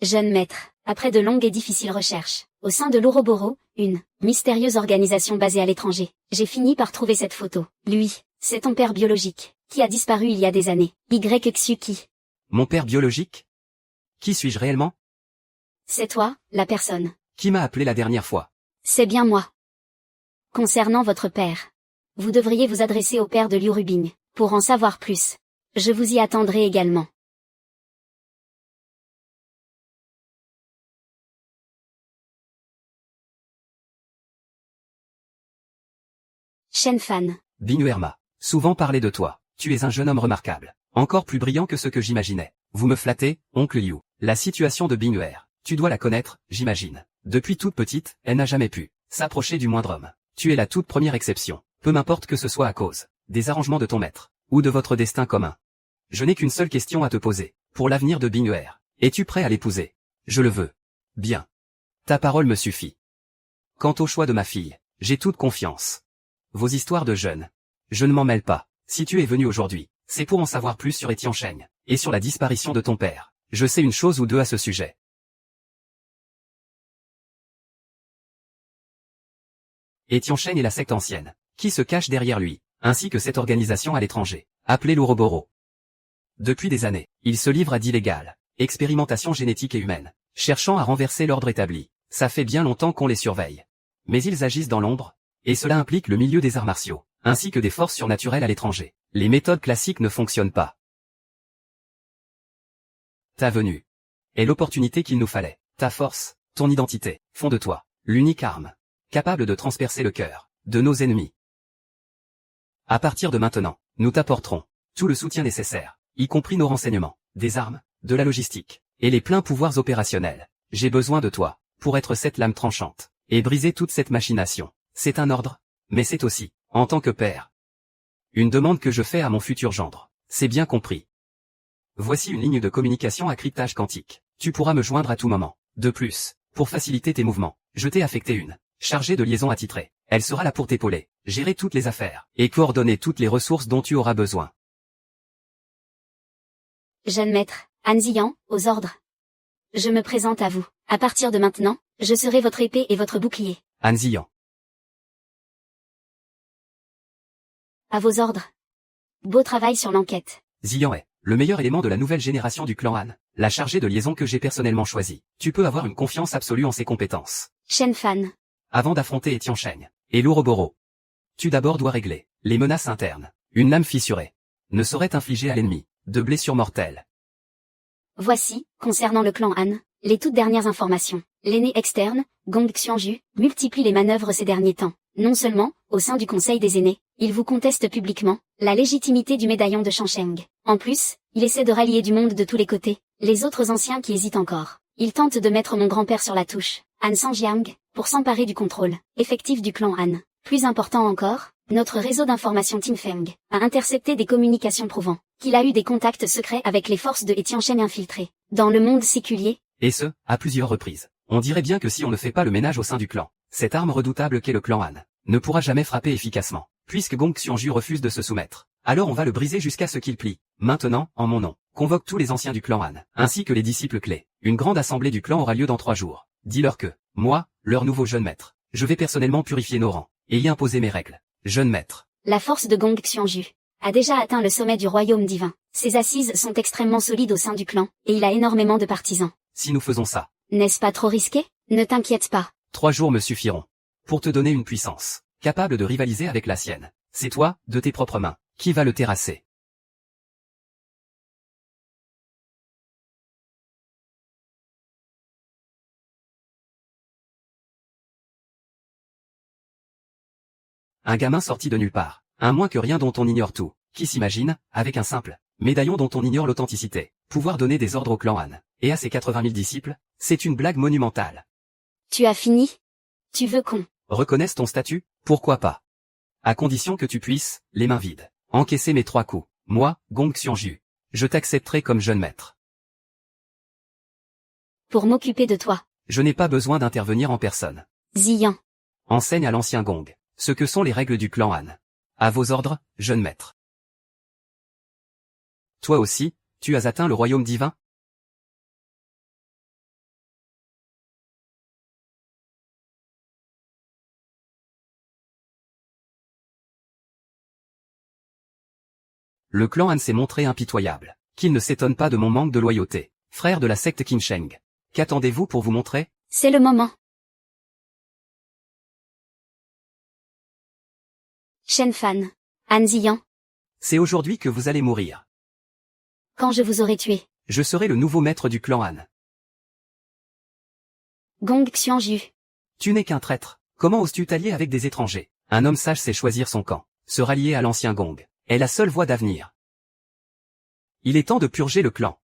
Jeune maître, après de longues et difficiles recherches, au sein de l'Ouroboro, une mystérieuse organisation basée à l'étranger, j'ai fini par trouver cette photo. Lui, c'est ton père biologique, qui a disparu il y a des années. Tsuki. Mon père biologique? Qui suis-je réellement? C'est toi, la personne. Qui m'a appelé la dernière fois? C'est bien moi. Concernant votre père, vous devriez vous adresser au père de Liu Rubing, pour en savoir plus. Je vous y attendrai également. Shen Fan. Binuerma. Souvent parlé de toi. Tu es un jeune homme remarquable. Encore plus brillant que ce que j'imaginais. Vous me flattez, oncle Liu. La situation de Binghuer, tu dois la connaître, j'imagine. Depuis toute petite, elle n'a jamais pu s'approcher du moindre homme. Tu es la toute première exception. Peu m'importe que ce soit à cause des arrangements de ton maître, ou de votre destin commun. Je n'ai qu'une seule question à te poser. Pour l'avenir de Binghuer, es-tu prêt à l'épouser? Je le veux. Bien. Ta parole me suffit. Quant au choix de ma fille, j'ai toute confiance. Vos histoires de jeunes, je ne m'en mêle pas. Si tu es venu aujourd'hui, c'est pour en savoir plus sur Etiansheng, et sur la disparition de ton père. Je sais une chose ou deux à ce sujet. Etiansheng est la secte ancienne, qui se cache derrière lui, ainsi que cette organisation à l'étranger, appelée l'Ouroboros. Depuis des années, il se livre à d'illégales expérimentations génétiques et humaines, cherchant à renverser l'ordre établi. Ça fait bien longtemps qu'on les surveille. Mais ils agissent dans l'ombre, et cela implique le milieu des arts martiaux, ainsi que des forces surnaturelles à l'étranger. Les méthodes classiques ne fonctionnent pas. Ta venue est l'opportunité qu'il nous fallait. Ta force, ton identité, font de toi l'unique arme capable de transpercer le cœur de nos ennemis. À partir de maintenant, nous t'apporterons tout le soutien nécessaire, y compris nos renseignements, des armes, de la logistique, et les pleins pouvoirs opérationnels. J'ai besoin de toi, pour être cette lame tranchante, et briser toute cette machination. C'est un ordre, mais c'est aussi, en tant que père, une demande que je fais à mon futur gendre. C'est bien compris. Voici une ligne de communication à cryptage quantique. Tu pourras me joindre à tout moment. De plus, pour faciliter tes mouvements, je t'ai affecté une chargée de liaison attitrée. Elle sera là pour t'épauler, gérer toutes les affaires, et coordonner toutes les ressources dont tu auras besoin. Jeune maître, Han Ziyan, aux ordres. Je me présente à vous. À partir de maintenant, je serai votre épée et votre bouclier. Han Ziyan. À vos ordres. Beau travail sur l'enquête. Ziyan est le meilleur élément de la nouvelle génération du clan Han, la chargée de liaison que j'ai personnellement choisie. Tu peux avoir une confiance absolue en ses compétences. Shen Fan. Avant d'affronter Etiansheng et l'Ouroboros, tu d'abord dois régler les menaces internes. Une lame fissurée ne saurait infliger à l'ennemi de blessures mortelles. Voici, concernant le clan Han, les toutes dernières informations. L'aîné externe, Gong Xianju, multiplie les manœuvres ces derniers temps. Non seulement, au sein du Conseil des aînés, il vous conteste publiquement la légitimité du médaillon de Shangsheng. En plus, il essaie de rallier du monde de tous les côtés, les autres anciens qui hésitent encore. Il tente de mettre mon grand-père sur la touche, Han Sanjiang, pour s'emparer du contrôle effectif du clan Han. Plus important encore, notre réseau d'information Tinfeng a intercepté des communications prouvant qu'il a eu des contacts secrets avec les forces de Etiansheng infiltrées dans le monde séculier. Et ce, à plusieurs reprises. On dirait bien que si on ne fait pas le ménage au sein du clan, cette arme redoutable qu'est le clan Han ne pourra jamais frapper efficacement, puisque Gong Xianju refuse de se soumettre. Alors on va le briser jusqu'à ce qu'il plie. Maintenant, en mon nom, convoque tous les anciens du clan Han, ainsi que les disciples clés. Une grande assemblée du clan aura lieu dans 3 jours. Dis-leur que, moi, leur nouveau jeune maître, je vais personnellement purifier nos rangs, et y imposer mes règles. Jeune maître. La force de Gong Xianju a déjà atteint le sommet du royaume divin. Ses assises sont extrêmement solides au sein du clan, et il a énormément de partisans. Si nous faisons ça, n'est-ce pas trop risqué? Ne t'inquiète pas. 3 jours me suffiront pour te donner une puissance capable de rivaliser avec la sienne. C'est toi, de tes propres mains, qui va le terrasser. Un gamin sorti de nulle part, un moins que rien dont on ignore tout, qui s'imagine, avec un simple médaillon dont on ignore l'authenticité, pouvoir donner des ordres au clan Han, et à ses 80 000 disciples, c'est une blague monumentale. Tu as fini? Tu veux qu'on reconnaisse ton statut? Pourquoi pas? À condition que tu puisses, les mains vides, encaisser mes 3 coups. Moi, Gong Xianju, je t'accepterai comme jeune maître. pour m'occuper de toi? Je n'ai pas besoin d'intervenir en personne. Ziyan. Enseigne à l'ancien Gong ce que sont les règles du clan Han. À vos ordres, jeune maître. Toi aussi, tu as atteint le royaume divin? Le clan Han s'est montré impitoyable. Qu'il ne s'étonne pas de mon manque de loyauté. Frère de la secte Qinsheng. Qu'attendez-vous pour vous montrer? C'est le moment. Shen Fan. Han Ziyan. C'est aujourd'hui que vous allez mourir. Quand je vous aurai tué. Je serai le nouveau maître du clan Han. Gong Xianju. Tu n'es qu'un traître. Comment oses-tu t'allier avec des étrangers? Un homme sage sait choisir son camp. Se rallier à l'ancien Gong est la seule voie d'avenir. Il est temps de purger le clan.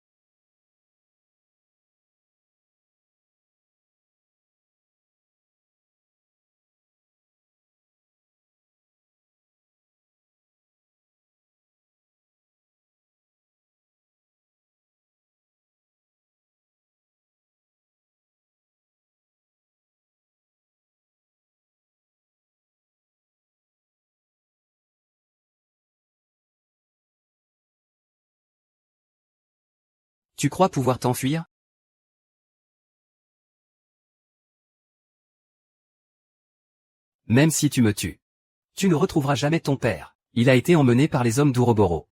Tu crois pouvoir t'enfuir? Même si tu me tues. Tu ne retrouveras jamais ton père. Il a été emmené par les hommes d'Ouroboros.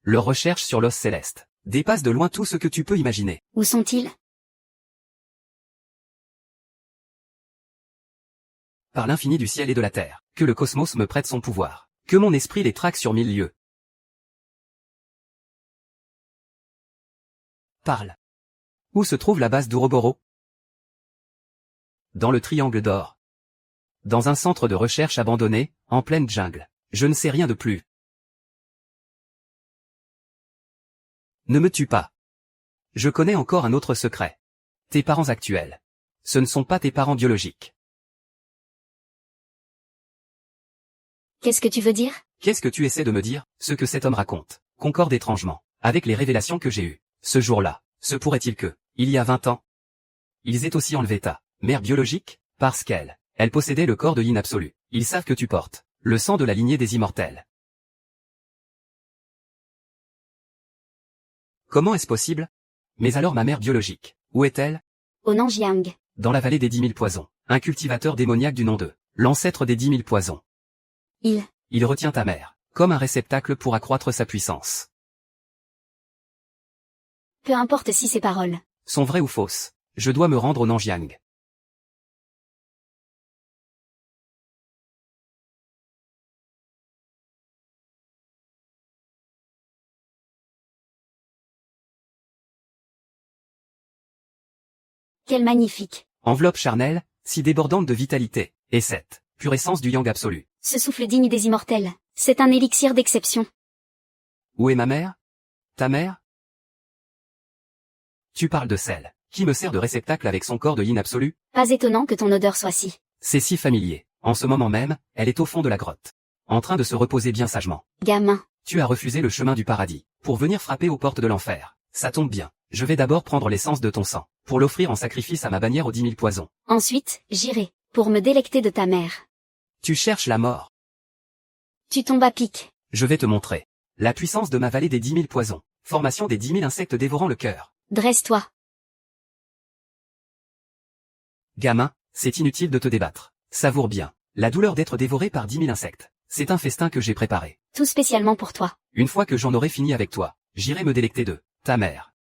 Leur recherche sur l'os céleste dépasse de loin tout ce que tu peux imaginer. Où sont-ils? Par l'infini du ciel et de la terre, que le cosmos me prête son pouvoir. Que mon esprit les traque sur 1000 lieues. Parle. Où se trouve la base d'Ouroboros? Dans le triangle d'or. Dans un centre de recherche abandonné, en pleine jungle. Je ne sais rien de plus. Ne me tue pas. Je connais encore un autre secret. Tes parents actuels. Ce ne sont pas tes parents biologiques. Qu'est-ce que tu veux dire? Qu'est-ce que tu essaies de me dire? Ce que cet homme raconte concorde étrangement avec les révélations que j'ai eues. Ce jour-là, se pourrait-il que, il y a 20 ans, ils aient aussi enlevé ta mère biologique, parce elle possédait le corps de Yin absolu. Ils savent que tu portes le sang de la lignée des immortels. Comment est-ce possible? Mais alors ma mère biologique, où est-elle? Au Nanjiang. Dans la vallée des 10 000 poisons, un cultivateur démoniaque du nom de l'ancêtre des 10 000 poisons. Il retient ta mère, comme un réceptacle pour accroître sa puissance. Peu importe si ces paroles sont vraies ou fausses, je dois me rendre au Nanjiang. Quel magnifique. Enveloppe charnelle, si débordante de vitalité, et cette pure essence du yang absolu. Ce souffle digne des immortels, c'est un élixir d'exception. Où est ma mère? Ta mère? Tu parles de celle qui me sert de réceptacle avec son corps de yin absolu? Pas étonnant que ton odeur soit si. C'est si familier. En ce moment même, elle est au fond de la grotte, en train de se reposer bien sagement. Gamin. Tu as refusé le chemin du paradis, pour venir frapper aux portes de l'enfer. Ça tombe bien. Je vais d'abord prendre l'essence de ton sang, pour l'offrir en sacrifice à ma bannière aux 10 000 poisons. Ensuite, j'irai, pour me délecter de ta mère. Tu cherches la mort. Tu tombes à pic. Je vais te montrer la puissance de ma vallée des 10 000 poisons, formation des 10 000 insectes dévorant le cœur. Dresse-toi. Gamin, c'est inutile de te débattre. Savoure bien la douleur d'être dévoré par 10 000 insectes. C'est un festin que j'ai préparé. Tout spécialement pour toi. Une fois que j'en aurai fini avec toi, j'irai me délecter de ta mère.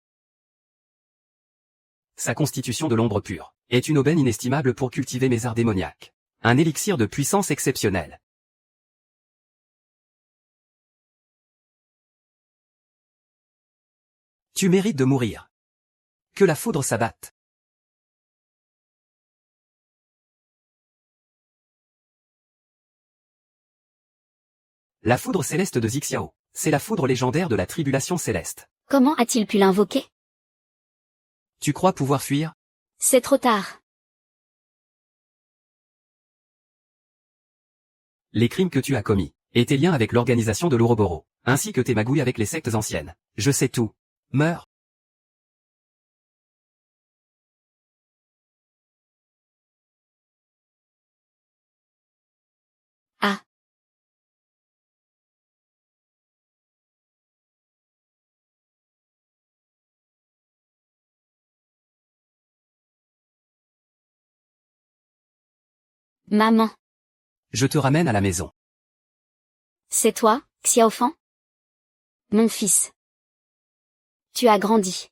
Sa constitution de l'ombre pure est une aubaine inestimable pour cultiver mes arts démoniaques. Un élixir de puissance exceptionnelle. Tu mérites de mourir. Que la foudre s'abatte. La foudre céleste de Zixiao, c'est la foudre légendaire de la tribulation céleste. Comment a-t-il pu l'invoquer? Tu crois pouvoir fuir? C'est trop tard. Les crimes que tu as commis, et tes liens avec l'organisation de l'Ouroboros, ainsi que tes magouilles avec les sectes anciennes. Je sais tout. Meurs. Ah. Maman. Je te ramène à la maison. C'est toi, Xiaofan? Mon fils. Tu as grandi.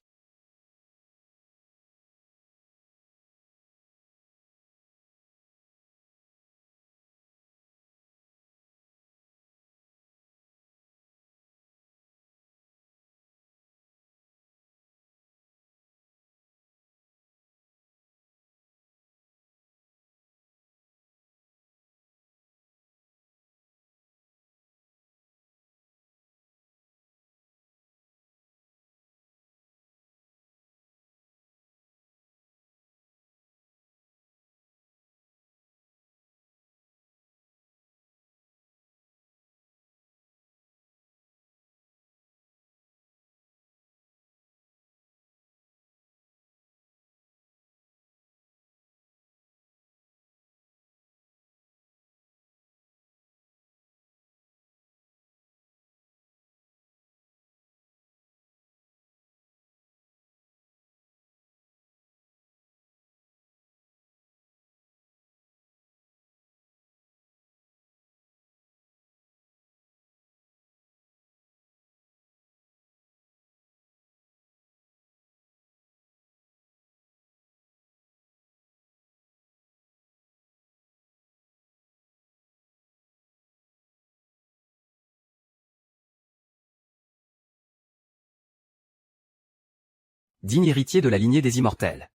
digne héritier de la lignée des immortels.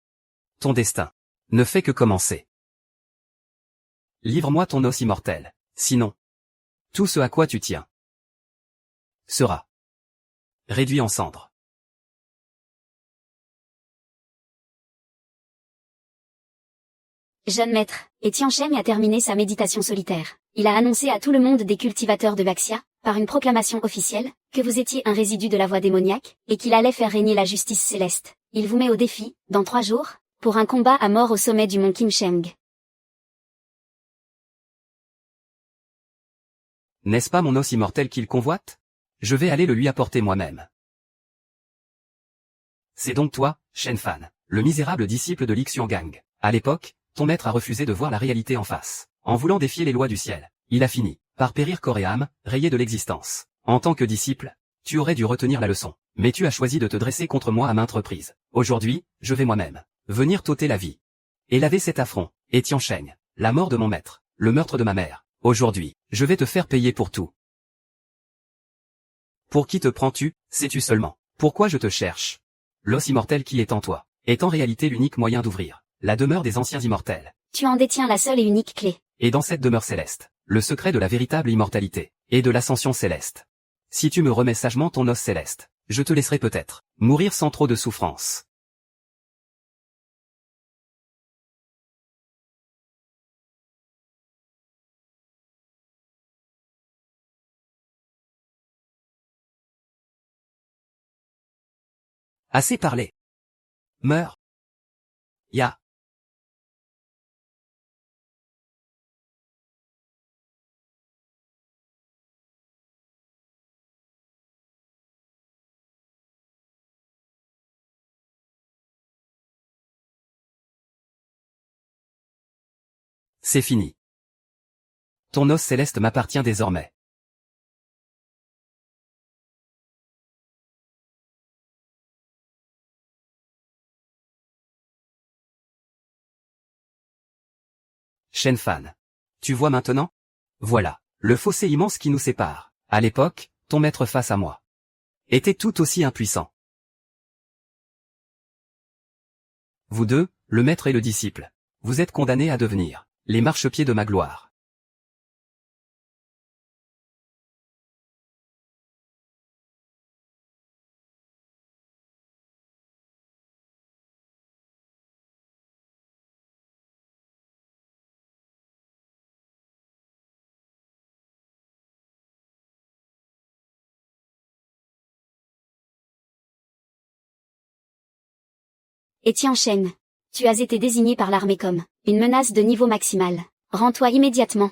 Ton destin ne fait que commencer. Livre-moi ton os immortel, sinon, tout ce à quoi tu tiens sera réduit en cendres. Jeune maître, Étienne Cheng a terminé sa méditation solitaire. Il a annoncé à tout le monde des cultivateurs de Baxia, par une proclamation officielle, que vous étiez un résidu de la voie démoniaque, et qu'il allait faire régner la justice céleste. Il vous met au défi, dans 3 jours, pour un combat à mort au sommet du mont Kim Cheng. N'est-ce pas mon os immortel qu'il convoite? Je vais aller le lui apporter moi-même. C'est donc toi, Shen Fan, le misérable disciple de Li Xionggang. À l'époque, ton maître a refusé de voir la réalité en face. En voulant défier les lois du ciel, il a fini par périr corps et âme, rayé de l'existence. En tant que disciple, tu aurais dû retenir la leçon, mais tu as choisi de te dresser contre moi à maintes reprises. Aujourd'hui, je vais moi-même venir t'ôter la vie et laver cet affront. Étienne Cheng, la mort de mon maître, le meurtre de ma mère. Aujourd'hui, je vais te faire payer pour tout. Pour qui te prends-tu, sais-tu seulement pourquoi je te cherche? L'os immortel qui est en toi est en réalité l'unique moyen d'ouvrir la demeure des anciens immortels. Tu en détiens la seule et unique clé. Et dans cette demeure céleste, le secret de la véritable immortalité et de l'ascension céleste. Si tu me remets sagement ton os céleste, je te laisserai peut-être mourir sans trop de souffrance. Assez parlé. Meurs. Ya. C'est fini. Ton os céleste m'appartient désormais. Shen Fan. Tu vois maintenant? Voilà, le fossé immense qui nous sépare. À l'époque, ton maître face à moi était tout aussi impuissant. Vous deux, le maître et le disciple, vous êtes condamnés à devenir les marchepieds de ma gloire. Étienne Cheng, tu as été désigné par l'armée comme une menace de niveau maximal. Rends-toi immédiatement.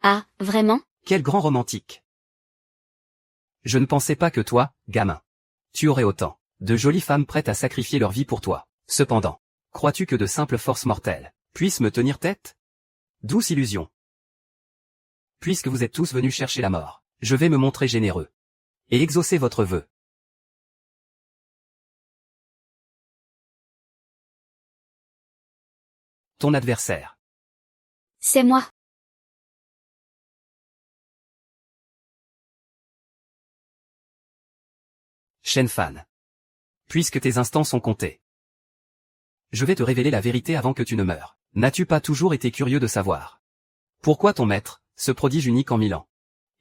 Ah, vraiment? Quel grand romantique. Je ne pensais pas que toi, gamin, tu aurais autant de jolies femmes prêtes à sacrifier leur vie pour toi. Cependant, crois-tu que de simples forces mortelles puissent me tenir tête? Douce illusion. Puisque vous êtes tous venus chercher la mort, je vais me montrer généreux et exaucer votre vœu. Ton adversaire. C'est moi. Shen Fan. Puisque tes instants sont comptés, je vais te révéler la vérité avant que tu ne meures. N'as-tu pas toujours été curieux de savoir pourquoi ton maître, ce prodige unique en 1000 ans,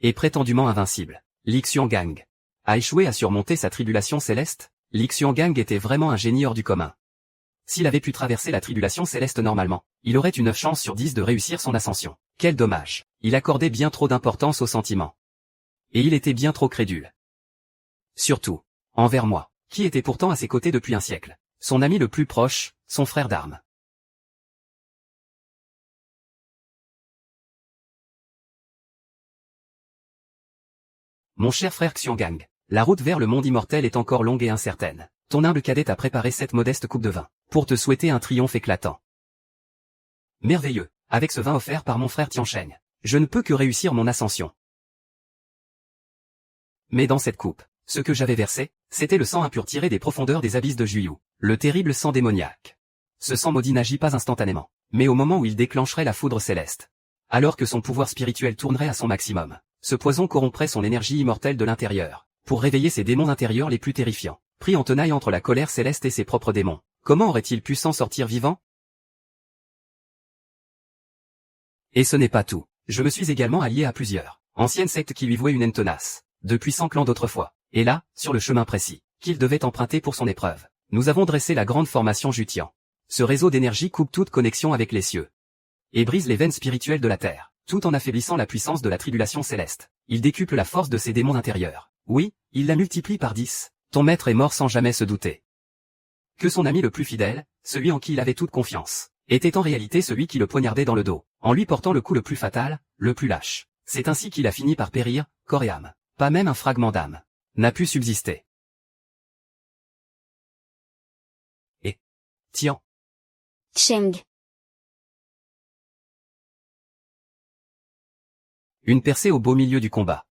et prétendument invincible, Li Xionggang, a échoué à surmonter sa tribulation céleste? Li Xionggang était vraiment un génie hors du commun. S'il avait pu traverser la tribulation céleste normalement, il aurait eu 9 chances sur 10 de réussir son ascension. Quel dommage. Il accordait bien trop d'importance aux sentiments. Et il était bien trop crédule. Surtout, envers moi, qui était pourtant à ses côtés depuis un siècle. Son ami le plus proche, son frère d'armes. Mon cher frère Xionggang, la route vers le monde immortel est encore longue et incertaine. Ton humble cadet t'a préparé cette modeste coupe de vin, pour te souhaiter un triomphe éclatant. Merveilleux, avec ce vin offert par mon frère Tiancheng, je ne peux que réussir mon ascension. Mais dans cette coupe, Ce que j'avais versé, c'était le sang impur tiré des profondeurs des abysses de Juyu, le terrible sang démoniaque. Ce sang maudit n'agit pas instantanément, mais au moment où il déclencherait la foudre céleste. Alors que son pouvoir spirituel tournerait à son maximum, ce poison corromprait son énergie immortelle de l'intérieur, pour réveiller ses démons intérieurs les plus terrifiants. Pris en tenaille entre la colère céleste et ses propres démons, comment aurait-il pu s'en sortir vivant? Et ce n'est pas tout. Je me suis également allié à plusieurs anciennes sectes qui lui vouaient une haine tenace, de puissants clans d'autrefois. Et là, sur le chemin précis qu'il devait emprunter pour son épreuve, nous avons dressé la grande formation Jutian. Ce réseau d'énergie coupe toute connexion avec les cieux et brise les veines spirituelles de la terre, tout en affaiblissant la puissance de la tribulation céleste. Il décuple la force de ses démons intérieurs. Oui, il la multiplie par 10. Ton maître est mort sans jamais se douter que son ami le plus fidèle, celui en qui il avait toute confiance, était en réalité celui qui le poignardait dans le dos, en lui portant le coup le plus fatal, le plus lâche. C'est ainsi qu'il a fini par périr, corps et âme. Pas même un fragment d'âme n'a pu subsister. Et Tian. Cheng. Une percée au beau milieu du combat.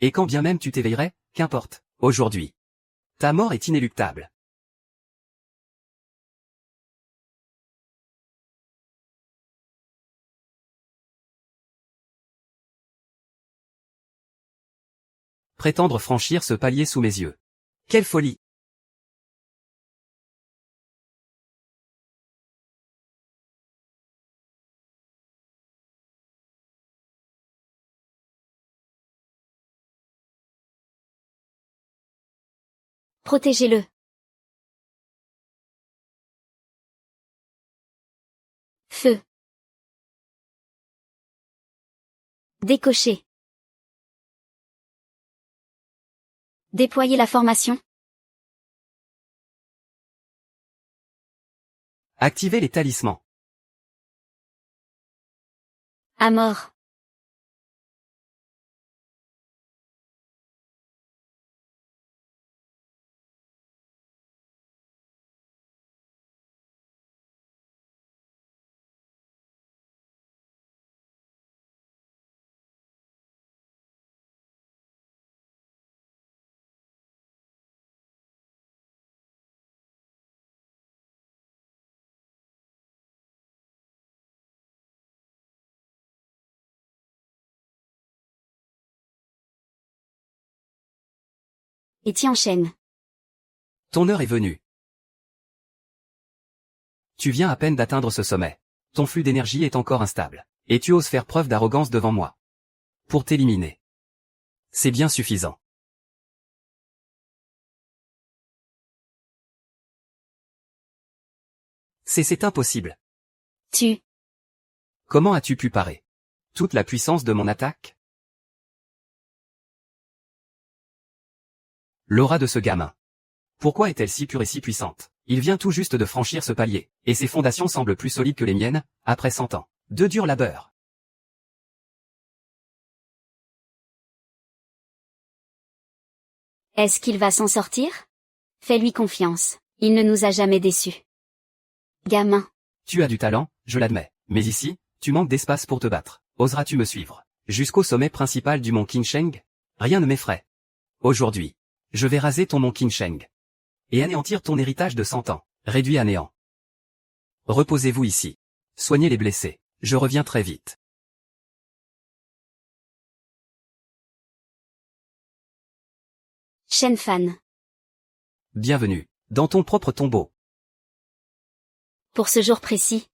Et quand bien même tu t'éveillerais, qu'importe, aujourd'hui. Ta mort est inéluctable. Prétendre franchir ce palier sous mes yeux. Quelle folie! Protégez-le. Feu. Décocher. Déployer la formation. Activez les talismans. À mort. Et t'y enchaîne. Ton heure est venue. Tu viens à peine d'atteindre ce sommet. Ton flux d'énergie est encore instable. Et tu oses faire preuve d'arrogance devant moi. Pour t'éliminer. C'est bien suffisant. C'est impossible. Comment as-tu pu parer toute la puissance de mon attaque? L'aura de ce gamin. Pourquoi est-elle si pure et si puissante? Il vient tout juste de franchir ce palier, et ses fondations semblent plus solides que les miennes, après 100 ans de dur labeur. Est-ce qu'il va s'en sortir? Fais-lui confiance, il ne nous a jamais déçus. Gamin. Tu as du talent, je l'admets, mais ici, tu manques d'espace pour te battre. Oseras-tu me suivre jusqu'au sommet principal du mont Qinsheng? Rien ne m'effraie. Aujourd'hui, je vais raser ton mont Qinsheng et anéantir ton héritage de 100 ans, réduit à néant. Reposez-vous ici. Soignez les blessés. Je reviens très vite. Shen Fan. Bienvenue, dans ton propre tombeau. Pour ce jour précis.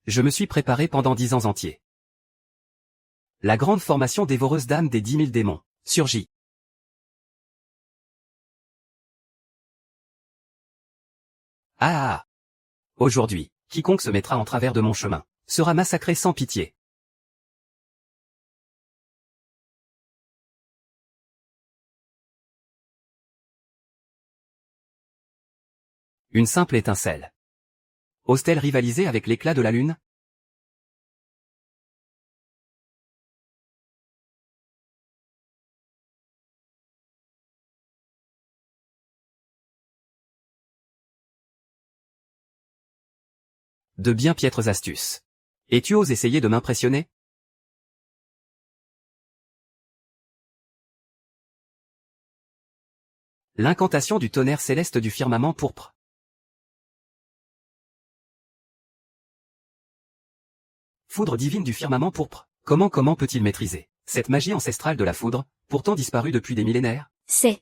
Je me suis préparé pendant 10 ans entiers. La grande formation dévoreuse d'âmes des 10 000 démons surgit. Ah! Aujourd'hui, quiconque se mettra en travers de mon chemin sera massacré sans pitié. Une simple étincelle. Ose-t-elle rivaliser avec l'éclat de la lune? De bien piètres astuces. Et tu oses essayer de m'impressionner? L'incantation du tonnerre céleste du firmament pourpre. Foudre divine du firmament pourpre. Comment peut-il maîtriser cette magie ancestrale de la foudre, pourtant disparue depuis des millénaires? C'est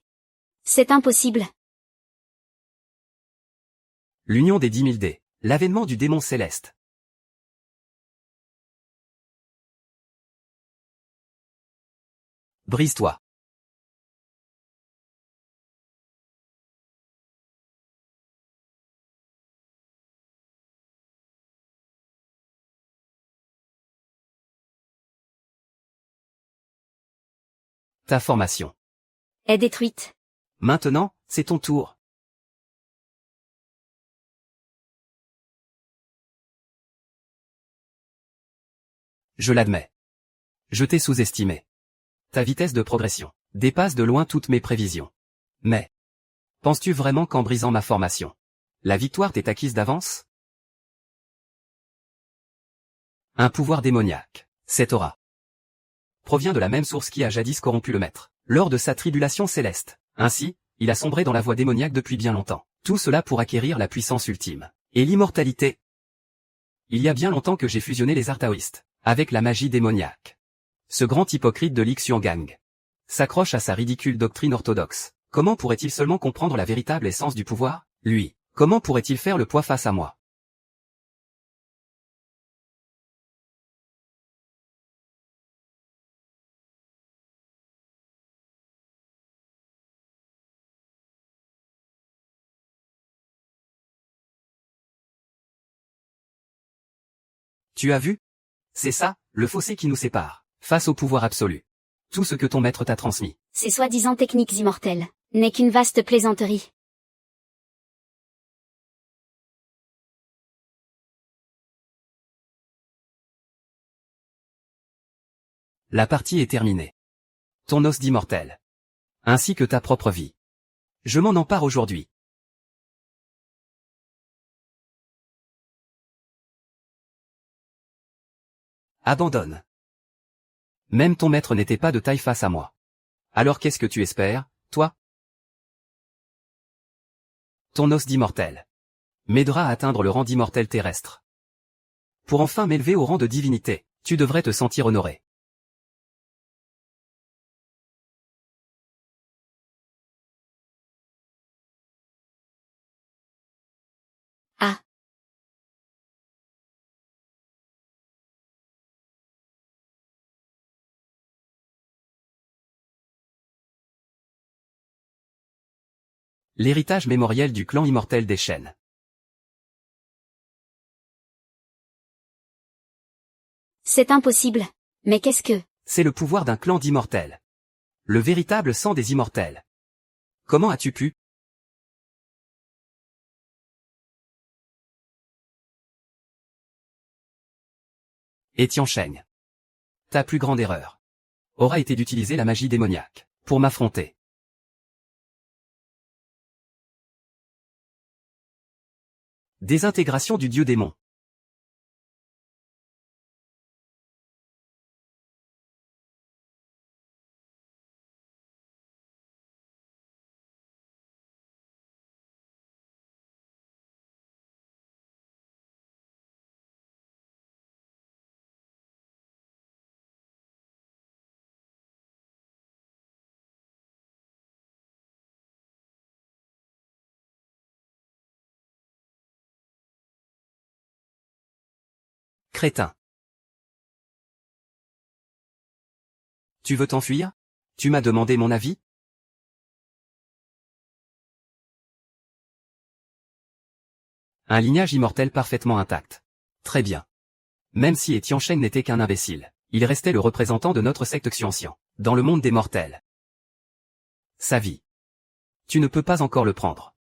impossible. L'union des 10 000 dés. L'avènement du démon céleste. Brise-toi. Ta formation Est détruite. Maintenant, c'est ton tour. Je l'admets. Je t'ai sous-estimé. Ta vitesse de progression dépasse de loin toutes mes prévisions. Mais, penses-tu vraiment qu'en brisant ma formation, la victoire t'est acquise d'avance? Un pouvoir démoniaque, cette aura, provient de la même source qui a jadis corrompu le maître, lors de sa tribulation céleste. Ainsi, il a sombré dans la voie démoniaque depuis bien longtemps. Tout cela pour acquérir la puissance ultime et l'immortalité. Il y a bien longtemps que j'ai fusionné les arts taoïstes avec la magie démoniaque. Ce grand hypocrite de Lixiangang s'accroche à sa ridicule doctrine orthodoxe. Comment pourrait-il seulement comprendre la véritable essence du pouvoir? Lui, comment pourrait-il faire le poids face à moi? Tu as vu? C'est ça, le fossé qui nous sépare, face au pouvoir absolu. Tout ce que ton maître t'a transmis. Ces soi-disant techniques immortelles n'est qu'une vaste plaisanterie. La partie est terminée. Ton os d'immortel. Ainsi que ta propre vie. Je m'en empare aujourd'hui. Abandonne. Même ton maître n'était pas de taille face à moi. Alors qu'est-ce que tu espères, toi? Ton os d'immortel m'aidera à atteindre le rang d'immortel terrestre. Pour enfin m'élever au rang de divinité, tu devrais te sentir honoré. Ah. L'héritage mémoriel du clan immortel des Chênes. C'est impossible. Mais qu'est-ce que... C'est le pouvoir d'un clan d'immortels. Le véritable sang des immortels. Comment as-tu pu? Tiancheng. Ta plus grande erreur aura été d'utiliser la magie démoniaque pour m'affronter. Désintégration du dieu démon. Crétin. Tu veux t'enfuir? Tu m'as demandé mon avis? Un lignage immortel parfaitement intact. Très bien. Même si Tiancheng n'était qu'un imbécile, il restait le représentant de notre secte Xianxian, dans le monde des mortels. Sa vie. Tu ne peux pas encore le prendre.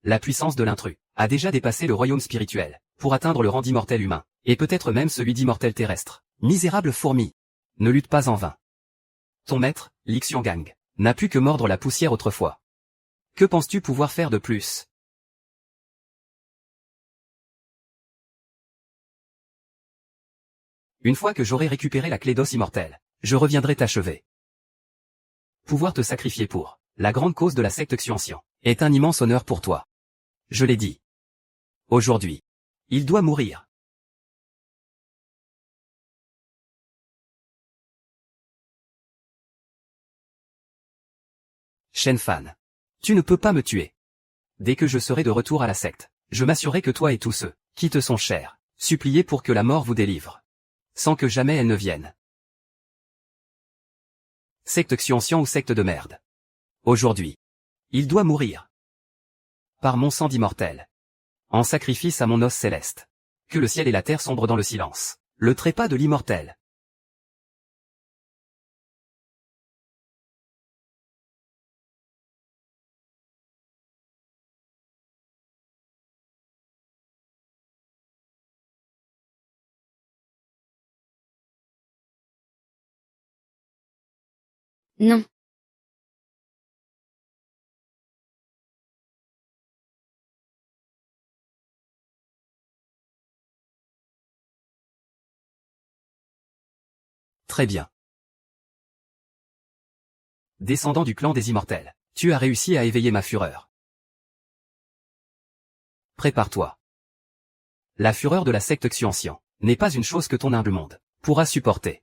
La puissance de l'intrus a déjà dépassé le royaume spirituel, pour atteindre le rang d'immortel humain, et peut-être même celui d'immortel terrestre. Misérable fourmi. Ne lutte pas en vain. Ton maître, Lixiangang, n'a pu que mordre la poussière autrefois. Que penses-tu pouvoir faire de plus? Une fois que j'aurai récupéré la clé d'os immortelle, je reviendrai t'achever. Pouvoir te sacrifier pour la grande cause de la secte Xianxian est un immense honneur pour toi. Je l'ai dit. Aujourd'hui, il doit mourir. Shen Fan. Tu ne peux pas me tuer. Dès que je serai de retour à la secte, je m'assurerai que toi et tous ceux qui te sont chers, suppliez pour que la mort vous délivre. Sans que jamais elle ne vienne. Secte Xianxian ou secte de merde. Aujourd'hui, il doit mourir. Par mon sang d'immortel. En sacrifice à mon os céleste. Que le ciel et la terre sombrent dans le silence. Le trépas de l'immortel. Non. Très bien. Descendant du clan des immortels, tu as réussi à éveiller ma fureur. Prépare-toi. La fureur de la secte Xianxian n'est pas une chose que ton humble monde pourra supporter.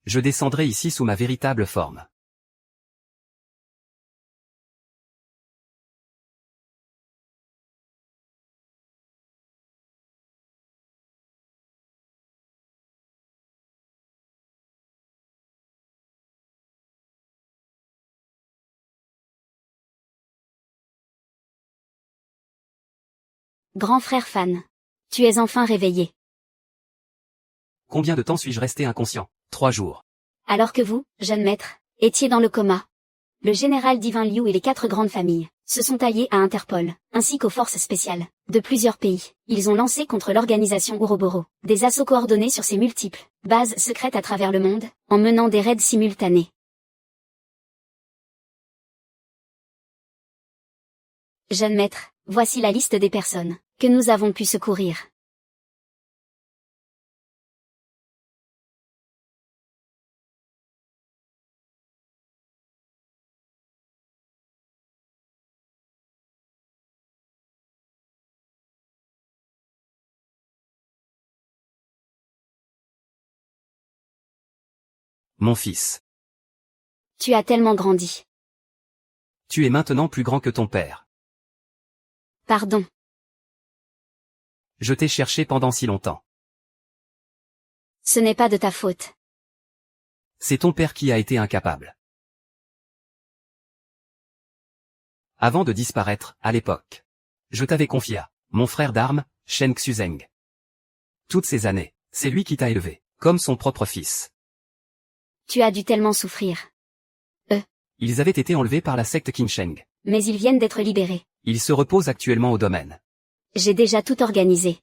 Je descendrai ici sous ma véritable forme. Grand frère Fan. Tu es enfin réveillé. Combien de temps suis-je resté inconscient? 3 jours. Alors que vous, jeune maître, étiez dans le coma. Le général Divin Liu et les 4 grandes familles se sont alliés à Interpol, ainsi qu'aux forces spéciales de plusieurs pays. Ils ont lancé contre l'organisation Ouroboros des assauts coordonnés sur ses multiples bases secrètes à travers le monde, en menant des raids simultanés. Jeune maître, voici la liste des personnes que nous avons pu secourir. Mon fils. Tu as tellement grandi. Tu es maintenant plus grand que ton père. Pardon. Je t'ai cherché pendant si longtemps. Ce n'est pas de ta faute. C'est ton père qui a été incapable. Avant de disparaître, à l'époque, je t'avais confié à mon frère d'armes, Shen Xuzeng. Toutes ces années, c'est lui qui t'a élevé, comme son propre fils. Tu as dû tellement souffrir. Ils avaient été enlevés par la secte Qinsheng. Mais ils viennent d'être libérés. Ils se reposent actuellement au domaine. J'ai déjà tout organisé.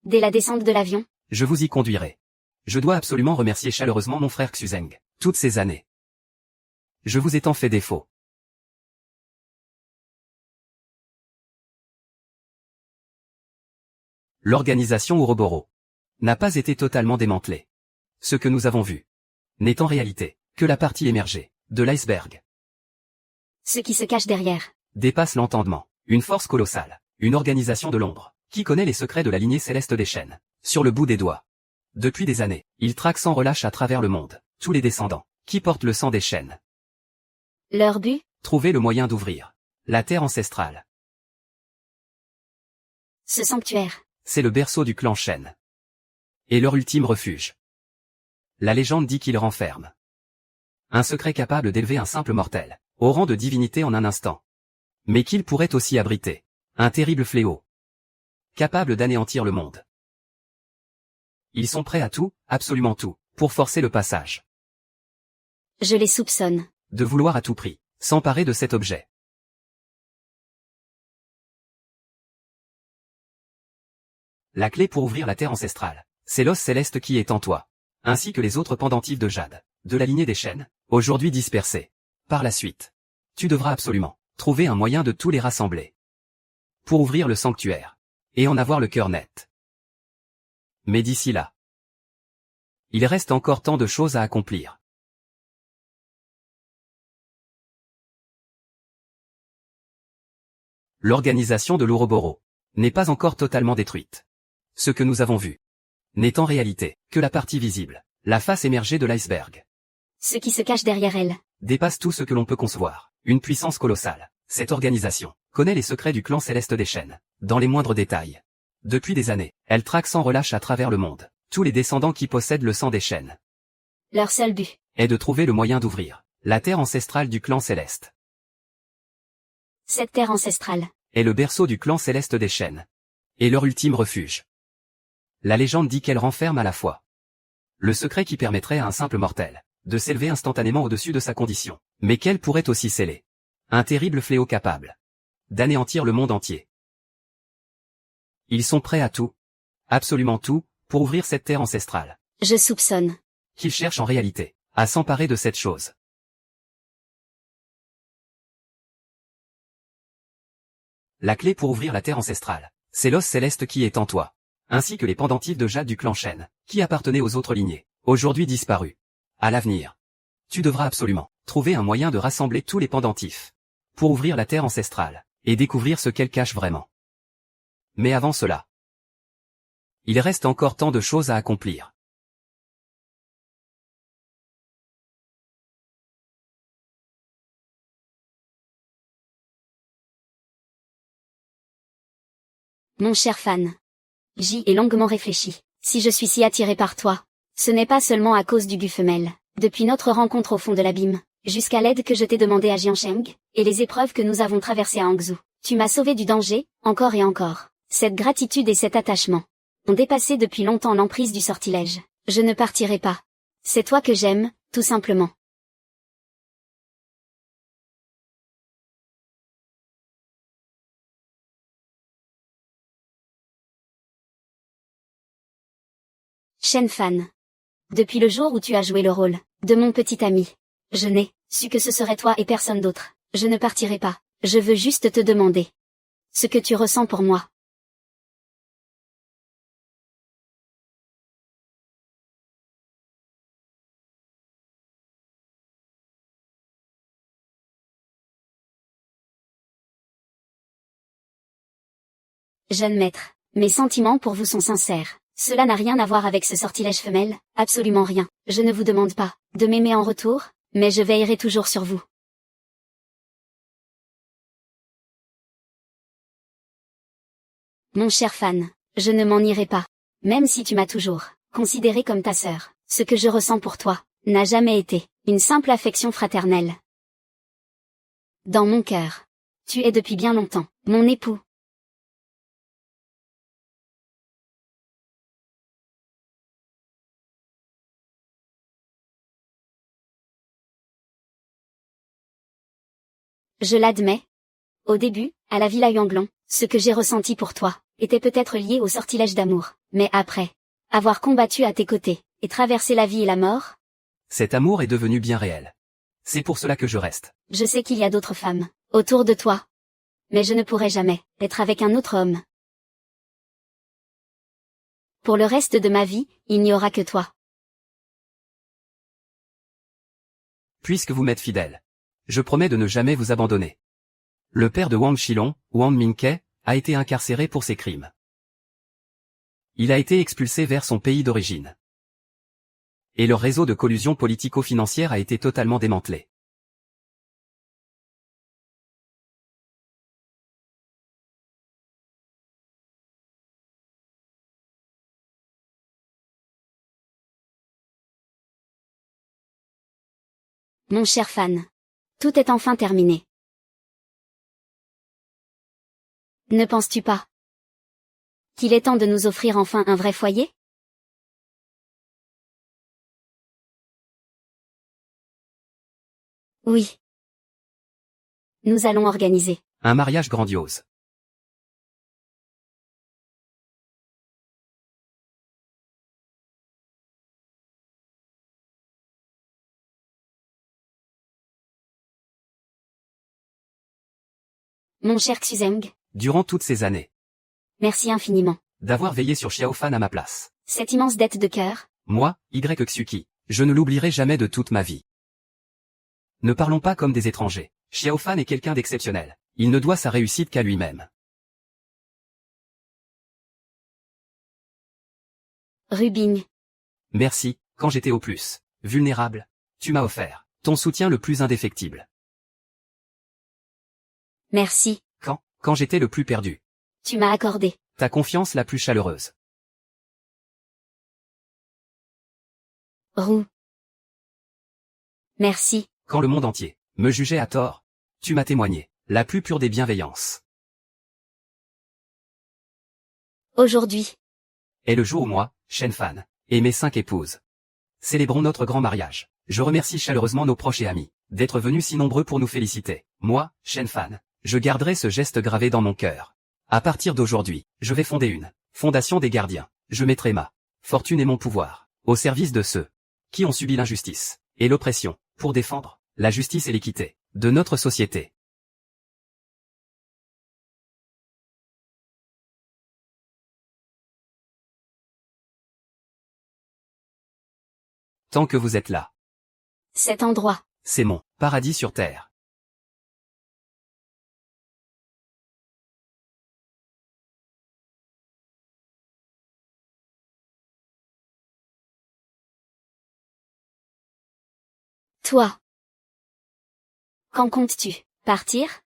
Dès la descente de l'avion, Je vous y conduirai. Je dois absolument remercier chaleureusement mon frère Xuzeng, toutes ces années. Je vous ai tant fait défaut. L'organisation Ouroboros n'a pas été totalement démantelée. Ce que nous avons vu n'est en réalité que la partie émergée de l'iceberg. ce qui se cache derrière. Dépasse l'entendement. Une force colossale. Une organisation de l'ombre, qui connaît les secrets de la lignée céleste des Shen, sur le bout des doigts. Depuis des années, il traque sans relâche à travers le monde, tous les descendants, qui portent le sang des Shen. Leur but, Trouver le moyen d'ouvrir la terre ancestrale. ce sanctuaire. C'est le berceau du clan Shen. Et leur ultime refuge. La légende dit qu'il renferme un secret capable d'élever un simple mortel au rang de divinité en un instant. Mais qu'il pourrait aussi abriter un terrible fléau, capable d'anéantir le monde. Ils sont prêts à tout, absolument tout, pour forcer le passage. Je les soupçonne. De vouloir à tout prix s'emparer de cet objet. La clé pour ouvrir la terre ancestrale, c'est l'os céleste qui est en toi, ainsi que les autres pendentifs de jade, de la lignée des Shen, aujourd'hui dispersés. Par la suite, tu devras absolument trouver un moyen de tous les rassembler. Pour ouvrir le sanctuaire, et en avoir le cœur net. Mais d'ici là, il reste encore tant de choses à accomplir. L'organisation de l'Ouroboros n'est pas encore totalement détruite. Ce que nous avons vu n'est en réalité que la partie visible, la face émergée de l'iceberg. Ce qui se cache derrière elle Dépasse tout ce que l'on peut concevoir. Une puissance colossale. Cette organisation connaît les secrets du clan céleste des Chênes, dans les moindres détails. Depuis des années, elle traque sans relâche à travers le monde tous les descendants qui possèdent le sang des Chênes. Leur seul but Est de trouver le moyen d'ouvrir la terre ancestrale du clan céleste. Cette terre ancestrale Est le berceau du clan céleste des Chênes. Et leur ultime refuge. La légende dit qu'elle renferme à la fois le secret qui permettrait à un simple mortel de s'élever instantanément au-dessus de sa condition, mais qu'elle pourrait aussi sceller un terrible fléau capable d'anéantir le monde entier. Ils sont prêts à tout, absolument tout, pour ouvrir cette terre ancestrale. Je soupçonne Qu'ils cherchent en réalité à s'emparer de cette chose. La clé pour ouvrir la terre ancestrale, c'est l'os céleste qui est en toi, ainsi que les pendentifs de jade du clan Chêne, qui appartenaient aux autres lignées, aujourd'hui disparus. À l'avenir, tu devras absolument trouver un moyen de rassembler tous les pendentifs pour ouvrir la terre ancestrale et découvrir ce qu'elle cache vraiment. Mais avant cela, il reste encore tant de choses à accomplir. Mon cher fan. J'y ai longuement réfléchi. Si je suis si attiré par toi, ce n'est pas seulement à cause du gu femelle. Depuis notre rencontre au fond de l'abîme, jusqu'à l'aide que je t'ai demandée à Jiansheng, et les épreuves que nous avons traversées à Hangzhou, tu m'as sauvé du danger, encore et encore. Cette gratitude et cet attachement ont dépassé depuis longtemps l'emprise du sortilège. Je ne partirai pas. C'est toi que j'aime, tout simplement. Shen Fan. Depuis le jour où tu as joué le rôle de mon petit ami, je n'ai su que ce serait toi et personne d'autre. Je ne partirai pas. Je veux juste te demander ce que tu ressens pour moi. Jeune maître, mes sentiments pour vous sont sincères. Cela n'a rien à voir avec ce sortilège femelle, absolument rien. Je ne vous demande pas de m'aimer en retour, mais je veillerai toujours sur vous. Mon cher fan, je ne m'en irai pas. Même si tu m'as toujours considéré comme ta sœur, ce que je ressens pour toi n'a jamais été une simple affection fraternelle. Dans mon cœur, tu es depuis bien longtemps mon époux. Je l'admets. Au début, à la Villa Yanglong, ce que j'ai ressenti pour toi était peut-être lié au sortilège d'amour, mais après avoir combattu à tes côtés et traversé la vie et la mort, Cet amour est devenu bien réel. C'est pour cela que je reste. je sais qu'il y a d'autres femmes autour de toi, mais je ne pourrai jamais être avec un autre homme. Pour le reste de ma vie, il n'y aura que toi. Puisque vous m'êtes fidèle, je promets de ne jamais vous abandonner. Le père de Wang Shilong, Wang Mingke, a été incarcéré pour ses crimes. Il a été expulsé vers son pays d'origine. Et leur réseau de collusion politico-financière a été totalement démantelé. Mon cher fan. Tout est enfin terminé. Ne penses-tu pas qu'il est temps de nous offrir enfin un vrai foyer? Oui. Nous allons organiser Un mariage grandiose. mon cher Xuzeng. Durant toutes ces années, Merci infiniment. d'avoir veillé sur Xiaofan à ma place. Cette immense dette de cœur. Moi, Yxuki, je ne l'oublierai jamais de toute ma vie. Ne parlons pas comme des étrangers. Xiao Fan est quelqu'un d'exceptionnel. Il ne doit sa réussite qu'à lui-même. Rubing. Merci, quand j'étais au plus vulnérable, tu m'as offert ton soutien le plus indéfectible. Merci. Quand j'étais le plus perdu, Tu m'as accordé. ta confiance la plus chaleureuse. Roux. Merci. Quand le monde entier me jugeait à tort, tu m'as témoigné la plus pure des bienveillances. Aujourd'hui. Est le jour où moi, Shen Fan, et mes 5 épouses célébrons notre grand mariage. Je remercie chaleureusement nos proches et amis d'être venus si nombreux pour nous féliciter. Moi, Shen Fan, je garderai ce geste gravé dans mon cœur. À partir d'aujourd'hui, je vais fonder une fondation des gardiens. Je mettrai ma fortune et mon pouvoir au service de ceux qui ont subi l'injustice et l'oppression pour défendre la justice et l'équité de notre société. Tant que vous êtes là, Cet endroit. c'est mon paradis sur terre. Toi. Quand comptes-tu partir?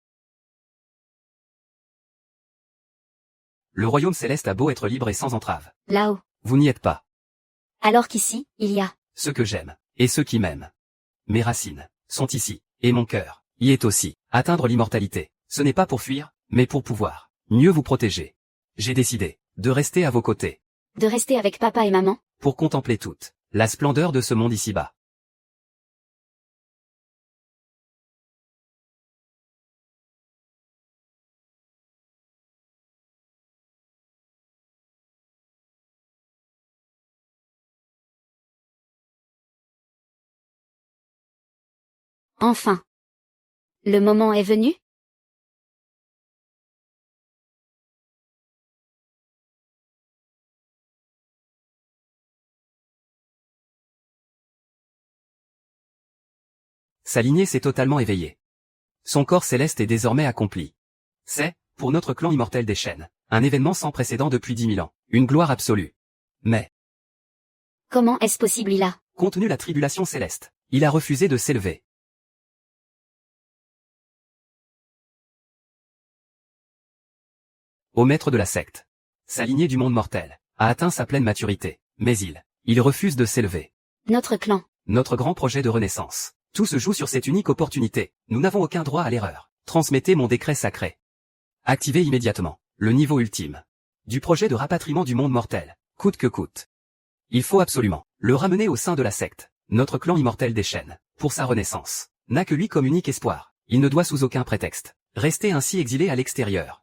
Le royaume céleste a beau être libre et sans entrave. Là-haut. Vous n'y êtes pas. Alors qu'ici, il y a. Ceux que j'aime, et ceux qui m'aiment. Mes racines sont ici, et mon cœur y est aussi. Atteindre l'immortalité, ce n'est pas pour fuir, mais pour pouvoir mieux vous protéger. J'ai décidé de rester à vos côtés, De rester avec papa et maman. pour contempler toute la splendeur de ce monde ici-bas. Enfin. Le moment est venu? Sa lignée s'est totalement éveillée. Son corps céleste est désormais accompli. C'est, pour notre clan immortel des Chênes, un événement sans précédent depuis 10 000 ans, une gloire absolue. Mais, Comment est-ce possible il a? compte tenu la tribulation céleste, il a refusé de s'élever. Au maître de la secte, sa lignée du monde mortel a atteint sa pleine maturité, mais il refuse de s'élever. Notre clan. Notre grand projet de renaissance. Tout se joue sur cette unique opportunité. Nous n'avons aucun droit à l'erreur. Transmettez mon décret sacré. Activez immédiatement le niveau ultime du projet de rapatriement du monde mortel, coûte que coûte. Il faut absolument le ramener au sein de la secte. Notre clan immortel des Chênes, pour sa renaissance, n'a que lui comme unique espoir. Il ne doit sous aucun prétexte rester ainsi exilé à l'extérieur.